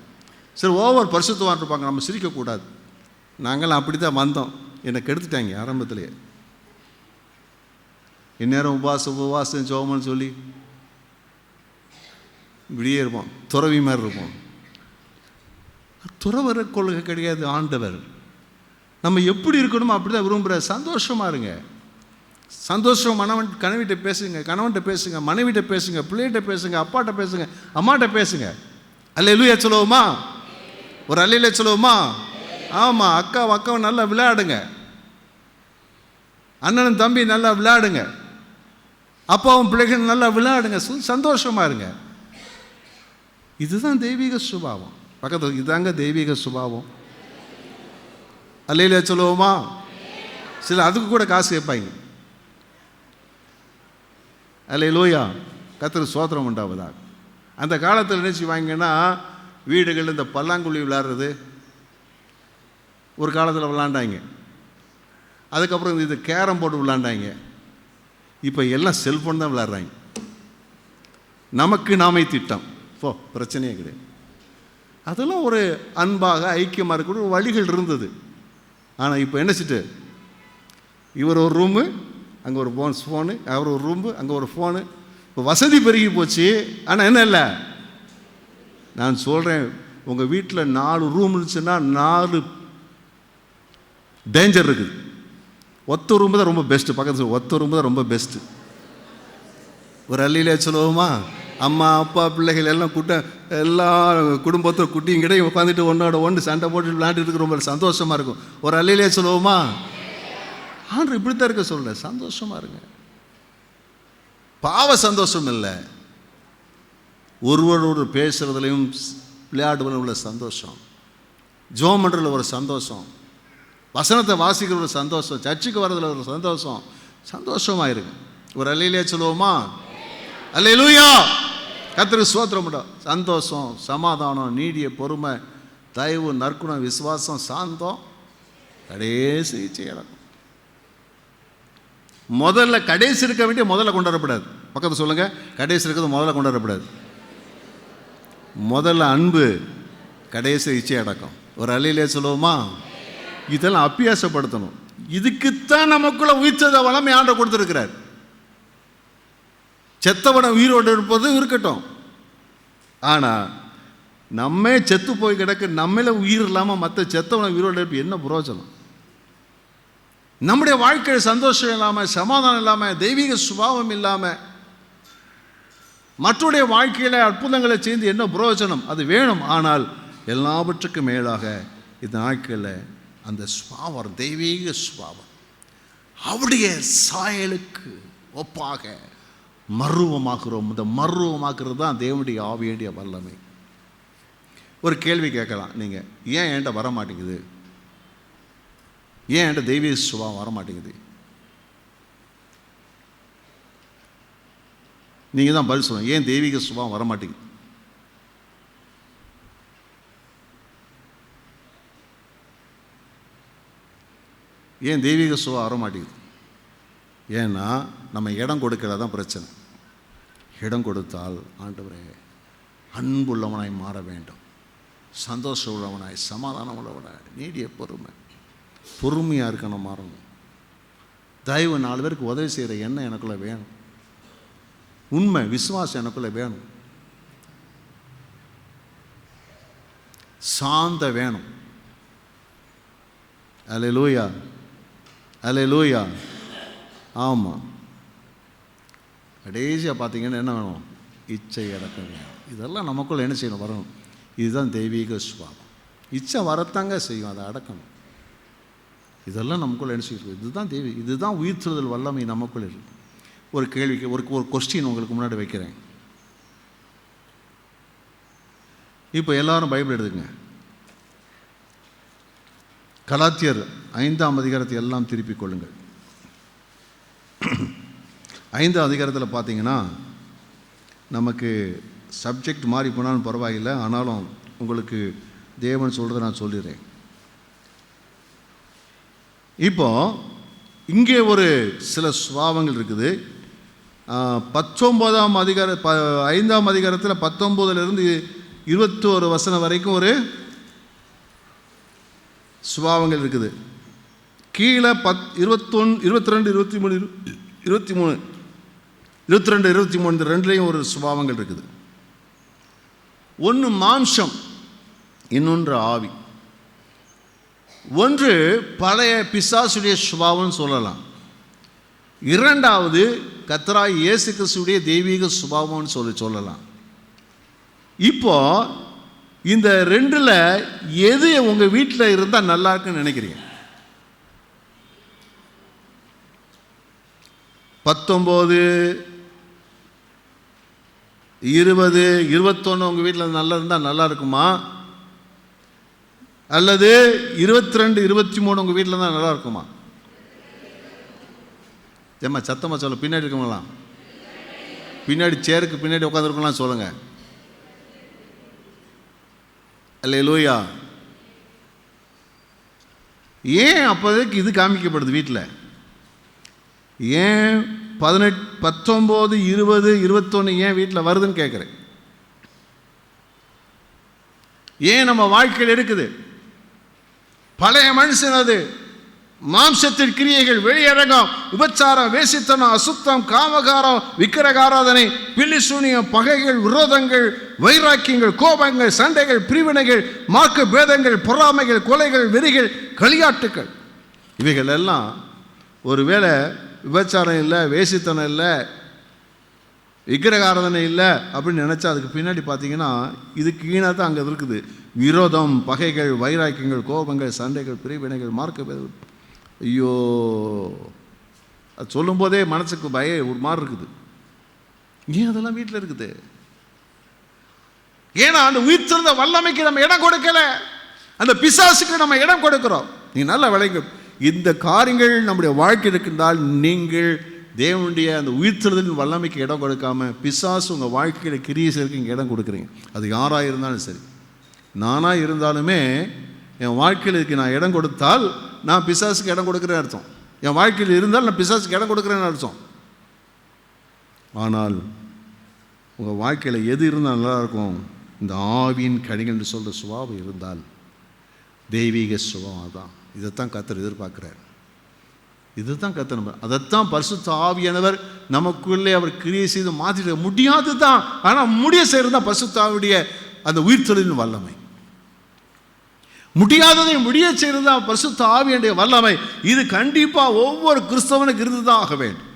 சரி, ஓவர் பரிசுத்தவான் இருப்பாங்க, நம்ம சிரிக்கக்கூடாது. நாங்களாம் அப்படி தான் வந்தோம், என்னை கெடுத்துட்டாங்க ஆரம்பத்திலேயே. இந்நேரம் உபவாசம் ஜெபம்னு சொல்லி இப்படியே இருப்போம், துறவி மாதிரி இருப்போம். துறவர கொள்கை கிடையாது ஆண்டவர். நம்ம எப்படி இருக்கணுமோ அப்படி தான் விரும்புகிற. சந்தோஷமாக இருங்க. சந்தோஷம். கணவன்கிட்ட பேசுங்க, கணவன்கிட்ட பேசுங்க, மனைவிட்ட பேசுங்க, பிள்ளைகிட்ட பேசுங்க, அப்பாட்ட பேசுங்க, அம்மாட்ட பேசுங்க. அல்லேலூயா சொல்லுவோமா? ஒரு அல்லேலூயா சொல்லுவோமா? ஆமாம். அக்காவை நல்லா விளையாடுங்க, அண்ணனும் தம்பி நல்லா விளையாடுங்க, அப்பாவும் பிள்ளைகள் நல்லா விளையாடுங்க. சந்தோஷமாக இருங்க. இதுதான் தெய்வீக சுபாவம். பக்கத்தில் இதுதாங்க தெய்வீக சுபாவம். அல்லேலூயா சொல்லுவோமா? சில அதுக்கு கூட காசு கேட்பாங்க. அல்லேலூயா. கர்த்தருக்கு ஸ்தோத்திரம் உண்டாவதாக. அந்த காலத்தில் என்ன செய்வாங்கன்னா, வீடுகளில் இந்த பல்லாங்குழி விளையாடுறது ஒரு காலத்தில் விளாண்டாங்க. அதுக்கப்புறம் இது கேரம் போர்டு விளாண்டாங்க. இப்போ எல்லாம் செல்ஃபோன் தான் விளையாடுறாங்க. நமக்கு நாமே திட்டம், பிரச்சனையே கிடையாது. அதெல்லாம் ஒரு அன்பாக ஐக்கியமாக இருக்கக்கூடிய ஒரு வழிகள் இருந்தது. ஆனால் இப்போ என்ன செஞ்சுட்டு, இவர் ஒரு ரூமு, அங்கே ஒரு ஃபோனு, அவர் ஒரு ரூமு, அங்கே ஒரு ஃபோனு. இப்போ வசதி பெருகி போச்சு. ஆனால் என்ன இல்லை, நான் சொல்கிறேன், உங்கள் வீட்டில் 4 ரூம் இருந்துச்சுன்னா 4 டேஞ்சர் இருக்குது. ஒத்த ரூம் தான் ரொம்ப பெஸ்ட்டு. பக்கத்தில் ஒத்த ரூம் தான் ரொம்ப பெஸ்ட்டு. ஒரு அல்லேலூயா சொல்லுவோமா? அம்மா அப்பா பிள்ளைகள் எல்லாம் எல்லா குடும்பத்தோட குட்டியும் கிடையும் உட்காந்துட்டு ஒன்றோட ஒன்று சண்டை போட்டு விளையாண்டுட்டு ரொம்ப சந்தோஷமாக இருக்கும். ஒரு அல்லேலூயா சொல்லுவோமா? ஆண்டு இப்படி தான் இருக்க சொல்கிறேன். சந்தோஷமாக இருங்க. பாவ சந்தோஷம் இல்லை, ஒருவரோடு பேசுகிறதுலையும் விளையாடுவதில் உள்ள சந்தோஷம், ஜெபம் பண்ணுறதுல ஒரு சந்தோஷம், வசனத்தை வாசிக்கிற ஒரு சந்தோஷம், சர்ச்சுக்கு வர்றதுல ஒரு சந்தோஷம். சந்தோஷமாக இருங்க. ஒரு அல்லேலூயா சொல்லுவோமா? அல்லேலூயா. கர்த்தருக்கு ஸ்தோத்திரம். சந்தோஷம், சமாதானம், நீடிய பொறுமை, தயவு, நற்குணம், விசுவாசம், சாந்தம் கடைசி செய்யலாம். முதல்ல கடைசி இருக்க வேண்டிய முதல்ல கொண்டு வரப்படாது. பக்கத்தில் சொல்லுங்க, கடைசி இருக்கிறது முதல்ல கொண்டு வரப்படாது. முதல்ல அன்பு, கடைசி இச்சை அடக்கம். ஒரு அல்லேலூயா சொல்லுவோமா? இதெல்லாம் அபியாசப்படுத்தணும். இதுக்குத்தான் நமக்குள்ள உயிர்த்தத வளமை ஆண்டவர் கொடுத்துருக்கிறார். செத்தவனை உயிரோடு இருப்பது இருக்கட்டும், ஆனால் நம்மே செத்து போய் கிடக்கு, நம்மள உயிர் இல்லாமல் மற்ற செத்தவனை உயிரோடு எழுப்பி என்ன பிரயோஜனம்? நம்முடைய வாழ்க்கையில் சந்தோஷம் இல்லாமல், சமாதானம் இல்லாமல், தெய்வீக சுபாவம் இல்லாமல், மற்றவருடைய வாழ்க்கையில் அற்புதங்களை செய்து என்ன பிரயோஜனம்? அது வேணும். ஆனால் எல்லாவற்றுக்கும் மேலாக இந்த நாட்களில் அந்த சுபாவம், தெய்வீக சுபாவம், அவருடைய சாயலுக்கு ஒப்பாக மருவமாக்குறோம். இந்த மருவமாக்குறது தான் தேவனுடைய ஆவியுடைய வல்லமை. ஒரு கேள்வி கேட்கலாம் நீங்கள், ஏன் என்கிட்ட வர மாட்டேங்குது? ஏன் என்கிட்ட தெய்வீக சுபாவம் வர மாட்டேங்குது? நீங்கள் தான் பதில் சொல்லணும். ஏன் தெய்வீக சுபாவம் வர மாட்டேங்குது? ஏன் தெய்வீக சுபாவம் வர மாட்டேங்குது? ஏன்னா நம்ம இடம் கொடுக்கல தான் பிரச்சனை. இடம் கொடுத்தால் ஆண்டவரே அன்புள்ளவனாய் மாற வேண்டும், சந்தோஷம் உள்ளவனாய், சமாதானம் உள்ளவனாய், நீடிய பொறுமையாக இருக்கணும், மாறணும். தயவு 4 பேருக்கு உதவி செய்கிற எண்ணம் எனக்குள்ளே வேணும். உண்மை விசுவாசம் எனக்குள்ளே வேணும். சாந்த வேணும். அல்லேலூயா, அல்லேலூயா. ஆமாம். கடைசியாக பார்த்தீங்கன்னா என்ன வேணும்? இச்சை அடக்கம் வேணும். இதெல்லாம் நமக்குள்ளே என்ன செய்யணும்? வரணும். இதுதான் தெய்வீக சுபாவம். இச்சை வரத்தாங்க செய்யும், அதை அடக்கணும். இதெல்லாம் நமக்குள்ளே என்ன செய்யும்? இதுதான் இதுதான் உயிர்த்தெழுதல் வல்லமை நமக்குள்ளே இருக்கு. ஒரு கேள்விக்கு ஒரு கொஸ்டின் உங்களுக்கு முன்னாடி வைக்கிறேன். இப்போ எல்லாரும் பைபிள் எடுத்துங்க. கலாத்தியர் 5ஆம் அதிகாரத்தை எல்லாம் திருப்பிக் கொள்ளுங்கள். 5ஆம் அதிகாரத்தில் பார்த்தீங்கன்னா நமக்கு சப்ஜெக்ட் மாறி போனாலும் பரவாயில்லை, ஆனாலும் உங்களுக்கு தேவன் சொல்கிறத நான் சொல்லிடுறேன். இப்போ இங்கே ஒரு சில சுபாவங்கள் இருக்குது. 19ஆம் அதிகார 5ஆம் அதிகாரத்தில் 19லிருந்து 21 வசனம் வரைக்கும் ஒரு சுபாவங்கள் இருக்குது. கீழே 21, 22, 23, 23, 22, 23 இந்த ரெண்டுலேயும் ஒரு சுபாவங்கள் இருக்குது. ஒன்று மாம்சம், இன்னொன்று ஆவி. ஒன்று பழைய பிசாசுடைய சுபாவம்னு சொல்லலாம். இரண்டாவது கர்த்தராகிய இயேசு கிறிஸ்துவுடைய தெய்வீக சுபாவம்னு சொல்லலாம். இப்போ இந்த ரெண்டில் எது உங்கள் வீட்டில் இருந்தால் நல்லா இருக்குன்னு நினைக்கிறீங்க? 19, 20, 21 உங்கள் வீட்டில் நல்லா இருந்தால் நல்லா இருக்குமா? அல்லது 22, 23 உங்கள் வீட்டில் தான் நல்லா இருக்குமா? ஏம்மா சத்தமாக சொல்ல. பின்னாடி இருக்கவங்களாம், பின்னாடி சேருக்கு பின்னாடி உட்காந்துருக்கலாம் சொல்லுங்கள். அல்லேலூயா. ஏன் அப்போதைக்கு இது காமிக்கப்படுது வீட்டில்? ஏன் 18, 19, 20, 21 ஏன் வீட்டில் வருதுன்னு கேட்குறேன். ஏன் நம்ம வாழ்க்கையில் இருக்குது? பழைய மனுஷன், அது மாம்சத்தின் கிரியைகள், வெளியரங்கம், உபச்சாரம், வேசித்தனம், அசுத்தம், காமகாரம், விக்கிரகாராதனை, பில்லிசூனியம், பகைகள், விரோதங்கள், வைராக்கியங்கள், கோபங்கள், சண்டைகள், பிரிவினைகள், மார்க்க பேதங்கள், பொறாமைகள், கொலைகள், வெறிகள், களியாட்டுக்கள், இவைகள் எல்லாம் ஒருவேளை விபச்சாரம் இல்லை, வேசித்தனம் இல்லை, விக்கிரகாராதனை இல்லை அப்படின்னு நினச்சா அதுக்கு பின்னாடி பார்த்தீங்கன்னா இதுக்கு ஈனாக தான் அங்கே இருக்குது. விரோதம், பகைகள், வைராக்கியங்கள், கோபங்கள், சண்டைகள், பிரிவினைகள், மார்க்க பேதங்கள். ஐயோ, அது சொல்லும்போதே மனசுக்கு ஒரு மாதிரி இருக்குது. ஏன் அதெல்லாம் வீட்டில் இருக்குது? ஏன்னா அந்த உயிர்த்தெழுந்த வல்லமைக்கு நம்ம இடம் கொடுக்கல, அந்த பிசாசுக்கு நம்ம இடம் கொடுக்கிறோம். நீ நல்லா விளைங்க. இந்த காரியங்கள் நம்முடைய வாழ்க்கை இருக்கின்றால் நீங்கள் தேவனுடைய அந்த உயிர்த்தெழுதலின் வல்லமைக்கு இடம் கொடுக்காம பிசாசு உங்கள் வாழ்க்கையில் கிரியை செய்யறதுக்கு இங்கே இடம் கொடுக்குறீங்க. அது யாராக இருந்தாலும் சரி, நானாக இருந்தாலுமே என் வாழ்க்கையில் இதுக்கு நான் இடம் கொடுத்தால் நான் பிசாசுக்கு இடம் கொடுக்குறேன்னு அர்த்தம். என் வாழ்க்கையில் இருந்தால் நான் பிசாசுக்கு இடம் கொடுக்குறேன்னு அர்த்தம். ஆனால் உங்கள் வாழ்க்கையில் எது இருந்தால் நல்லாயிருக்கும்? இந்த ஆவியின் கனிகள் என்று சொல்கிற சுபாவம் இருந்தால் தெய்வீக சுபாவம் தான். இதைத்தான் கர்த்தர் எதிர்பார்க்குறார். இதுதான் கத்தணும். அதைத்தான் பரிசுத்த ஆவியானவர் நமக்குள்ளே அவர் கிரியை செய்து மாற்றிட முடியாது தான். ஆனால் முடிய செய்கிறது தான் பரிசுத்த ஆவியுடைய அந்த உயிர்த்தெழுதலின் வல்லமை. முடியாததை முடிய செய்கிறது தான் பரிசுத்த ஆவியுடைய வல்லமை. இது கண்டிப்பாக ஒவ்வொரு கிறிஸ்தவனுக்கு இருந்து தான் ஆக வேண்டும்.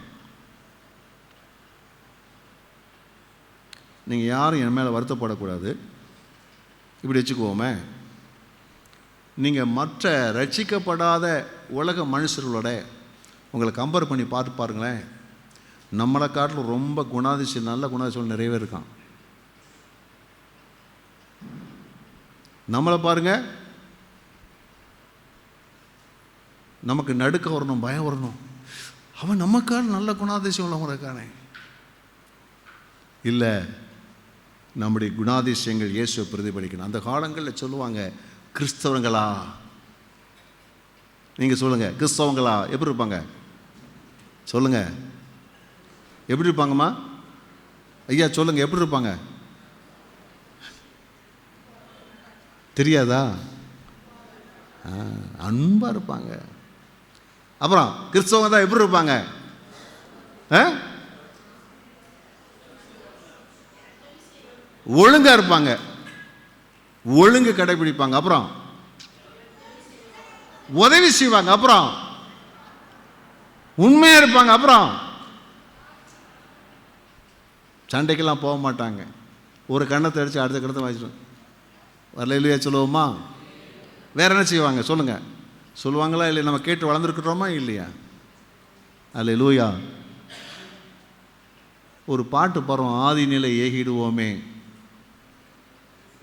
நீங்கள் யாரும் என் மேலே வருத்தப்படக்கூடாது. இப்படி வச்சுக்குவோமே, நீங்கள் மற்ற ரட்சிக்கப்படாத உலக மனுஷர்களோட உங்களை கம்பேர் பண்ணி பார்த்து பாருங்களேன். நம்மளை காட்டில் ரொம்ப குணாதிசயம், நல்ல குணாதிசயம் நிறையவே இருக்கான். நம்மளை பாருங்க, நமக்கு நடுக்க வரணும், பயம் வரணும். அவன் நமக்கான நல்ல குணாதிசயம் உள்ளவங்க இருக்கானே. இல்லை, நம்முடைய குணாதிசயங்கள் இயேசுவை பிரதிபலிக்கணும். அந்த காலங்களில் சொல்லுவாங்க, கிறிஸ்தவங்களா, நீங்கள் சொல்லுங்கள், கிறிஸ்தவங்களா எப்படி இருப்பாங்க சொல்லுங்க, எப்படி இருப்பாங்கம்மா? ஐயா சொல்லுங்க, எப்படி இருப்பாங்க? தெரியாதா? அன்பா இருப்பாங்க. அப்புறம் கிறிஸ்தவங்க தான் எப்படி இருப்பாங்க? ஒழுங்கா இருப்பாங்க, ஒழுங்கு கடைபிடிப்பாங்க, அப்புறம் உதவி செய்வாங்க, அப்புறம் உண்மையா இருப்பாங்க, அப்புறம் சண்டைக்கெல்லாம் போக மாட்டாங்க. ஒரு கண்ணத்தை அடிச்சு அடுத்த கண்ணத்தை வாங்கிட்டு வரல இல்லையா சொல்லுவோமா? வேற என்ன செய்வாங்க சொல்லுங்க? சொல்லுவாங்களா இல்லையா? நம்ம கேட்டு வளர்ந்துருக்கிறோமா இல்லையா? அல்லேலூயா. ஒரு பாட்டு பாடுறோம், ஆதி நிலை ஏகிடுவோமே.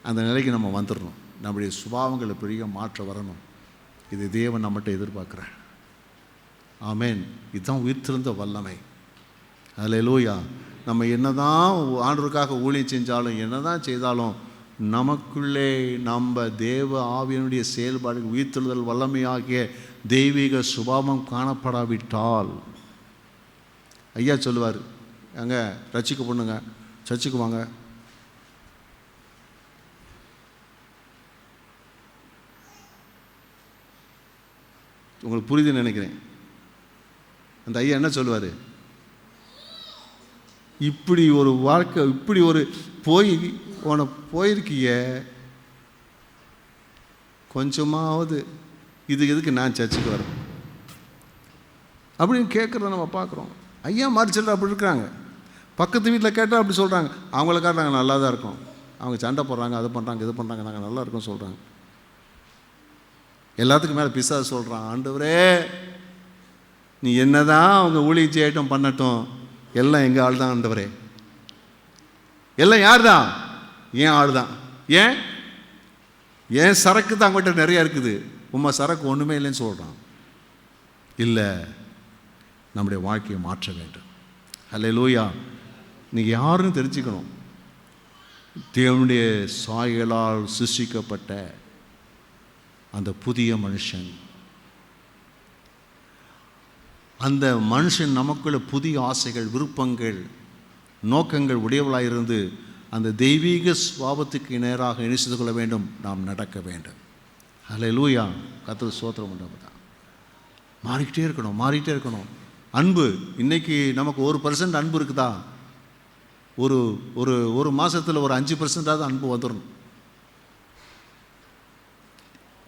அந்த நிலைக்கு நம்ம வந்துடணும். நம்முடைய சுபாவங்களை பெரிய மாற்ற வரணும். இது தேவன் நம்மகிட்ட எதிர்பார்க்குறேன். ஆமேன். இதுதான் உயிர்த்திருந்த வல்லமை. அல்லேலூயா. நம்ம என்னதான் ஆண்டவருக்காக ஊழியம் செஞ்சாலும், என்னதான் செய்தாலும், நமக்குள்ளே நம்ம தேவ ஆவியனுடைய செயல்பாடுகள், உயிர்த்தெழுதல் வல்லமையாகிய தெய்வீக சுபாவம் காணப்படாவிட்டால், ஐயா சொல்லுவார், அங்கே ரட்சிக்க பொண்ணுங்க சர்ச்சுக்கு வாங்க, உங்களுக்கு புரியுதுன்னு நினைக்கிறேன். அந்த ஐயா என்ன சொல்லுவார்? இப்படி ஒரு வாழ்க்கை, இப்படி ஒரு உன போயிருக்கிய, கொஞ்சமாவது இது எதுக்கு நான் சர்ச்சுக்கு வரேன் அப்படின்னு கேட்குறத நம்ம பார்க்குறோம். ஐயா மாதிரி சொல்கிற அப்படி இருக்கிறாங்க. பக்கத்து வீட்டில் கேட்டால் அப்படி சொல்கிறாங்க. அவங்கள காட்டுறாங்க நல்லா தான் இருக்கும், அவங்க சண்டை போடுறாங்க, அது பண்ணுறாங்க, இது பண்ணுறாங்க, நாங்கள் நல்லா இருக்கோம் சொல்கிறாங்க. எல்லாத்துக்கும் மேலே பிசாசு சொல்கிறான், ஆண்டவரே நீ என்னதான் அவங்க ஊழியம் செய்யட்டும் பண்ணட்டும், எல்லாம் எங்கள் ஆள் தான் ஆண்டவரே, எல்லாம் யார் தான்? ஏன் ஆள் தான். ஏன் சரக்கு தான் அவங்ககிட்ட நிறையா இருக்குது, உண்மை சரக்கு ஒன்றுமே இல்லைன்னு சொல்கிறான். இல்லை, நம்முடைய வாழ்க்கையை மாற்ற வேண்டும். அல்லேலூயா. நீங்கள் யாருன்னு தெரிஞ்சுக்கணும். தேவனுடைய சாயலால் சிருஷ்டிக்கப்பட்ட அந்த புதிய மனுஷன், அந்த மனுஷன் நமக்குள்ள புதிய ஆசைகள், விருப்பங்கள், நோக்கங்கள் உடையவளாக இருந்து அந்த தெய்வீக சுபாவத்துக்கு நேராக இணைத்து கொள்ள வேண்டும். நாம் நடக்க வேண்டும். அல்லேலூயா. கர்த்தருக்கு ஸ்தோத்திரம் உண்டாவதாக. மாறிக்கிட்டே இருக்கணும், மாறிக்கிட்டே இருக்கணும். அன்பு, இன்னைக்கு நமக்கு 1% அன்பு இருக்குதா? ஒரு ஒரு ஒரு மாதத்தில் ஒரு 5% அன்பு வந்துடணும்.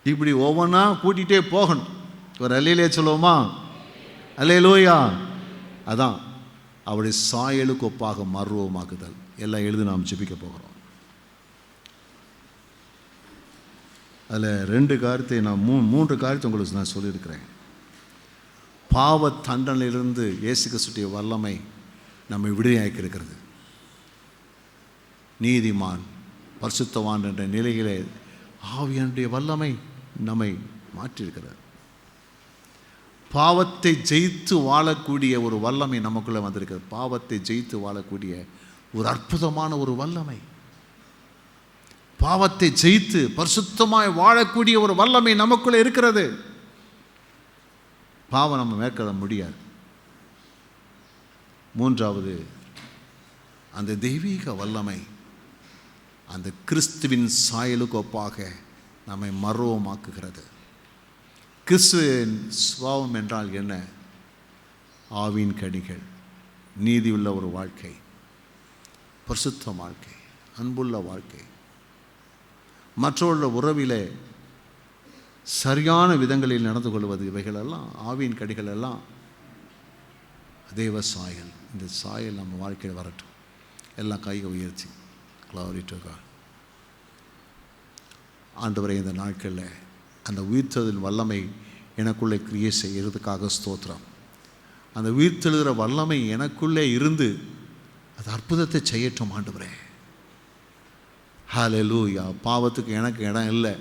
இப்படி ஒவ்வொன்றா கூட்டிகிட்டே போகணும். ஒரு அல்லேலூயா சொல்லுவோமா? அல்லேலூயா. அதான் அவருடைய சாயலுக்கு ஒப்பாக மறுரூபமாக்குதல். எல்லாம் எழுதி நாம் ஜெபிக்க போகிறோம். அதில் 2 காரியத்தை நான் 3 காரியத்தை உங்களுக்கு நான் சொல்லியிருக்கிறேன். பாவ தண்டனையிலிருந்து இயேசு கிறிஸ்துவின் வல்லமை நம்மை விடுதலையாக்கி இருக்கிறது. நீதிமான், பரிசுத்தவான் என்ற நிலையிலே ஆவியானுடைய வல்லமை நம்மை மாற்றியிருக்கிறது. பாவத்தை ஜெயித்து வாழக்கூடிய ஒரு வல்லமை நமக்குள்ளே வந்திருக்கிறது. பாவத்தை ஜெயித்து வாழக்கூடிய ஒரு அற்புதமான ஒரு வல்லமை, பாவத்தை ஜெயித்து பரிசுத்தமாய் வாழக்கூடிய ஒரு வல்லமை நமக்குள்ளே இருக்கிறது. பாவம் நம்ம மேற்கொள்ள முடியாது. 3வது, அந்த தெய்வீக வல்லமை அந்த கிறிஸ்துவின் சாயலுக்கு ஒப்பாக நம்மை மறுரூபமாக்குகிறது. கிறிஸ்துவின் சுபாவம் என்றால் என்ன? ஆவியின் கனிகள், நீதியுள்ள ஒரு வாழ்க்கை, பரிசுத்த வாழ்க்கை, அன்புள்ள வாழ்க்கை, மற்றவர்கள உறவிலே சரியான விதங்களில் நடந்து கொள்வது, இவைகளெல்லாம் ஆவியின் கனிகள் எல்லாம் தேவ சாயல். இந்த சாயல் நம்ம வாழ்க்கையில் வரட்டும். எல்லாம் கையை உயர்த்தி Glory to God. ஆண்டவரே, இந்த நாட்களில் அந்த உயிர்த்தெழுதலின் வல்லமை எனக்குள்ளே கிரியை செய்கிறதுக்காக ஸ்தோத்திரம். அந்த உயிர்த்தெழுகிற வல்லமை எனக்குள்ளே இருந்து அது அற்புதத்தை செய்யட்டும் ஆண்டவரே. ஹல்லேலூயா. பாவத்துக்கு எனக்கு இடம் இல்லை.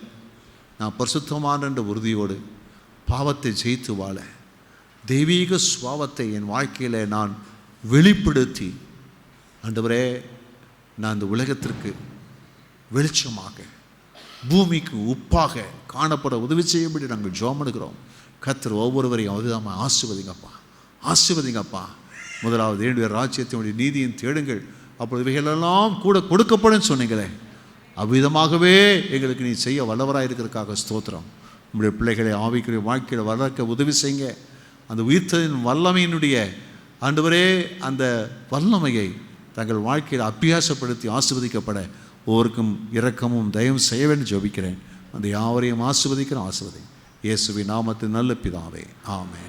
நான் பரிசுத்தமான உறுதியோடு பாவத்தை ஜெயித்து வாழ தெய்வீக சுபாவத்தை என் வாழ்க்கையில் நான் வெளிப்படுத்தி ஆண்டவரே, நான் இந்த உலகத்திற்கு வெளிச்சமாக, பூமிக்கு உப்பாக காணப்பட உதவி செய்யும்படி நாங்கள் ஜெபம் பண்ணுகிறோம். கர்த்தர் ஒவ்வொருவரையும் அதுதான் ஆசீர்வதிங்கப்பா, ஆசீர்வதிங்கப்பா. முதலாவது என்னுடைய ராஜ்யத்தினுடைய நீதியின் தேடுங்கள், அப்பொழுது இவைகளெல்லாம் கூட கொடுக்கப்படும் சொன்னீங்களே, அவ்விதமாகவே எங்களுக்கு நீ செய்ய வல்லவராக இருக்கிறதுக்காக ஸ்தோத்திரம். உங்களுடைய பிள்ளைகளை ஆவிக்குரிய வாழ்க்கையில் வளர்க்க உதவி செய்யுங்க. அந்த உயிர்த்தலின் வல்லமையினுடைய ஆண்டவரே, அந்த வல்லமையை தங்கள் வாழ்க்கையில் அபியாசப்படுத்தி ஆசீர்வதிக்கப்பட ஒவ்வொருக்கும் இரக்கமும் தயவும் செய்ய வேண்டும் ஜெபிக்கிறேன். அந்த யாவரையும் ஆசீர்வதிக்கிறேன். ஆசீர்வதி இயேசுவின் நாமத்தில் நல்ல பிதாவே, ஆமென்.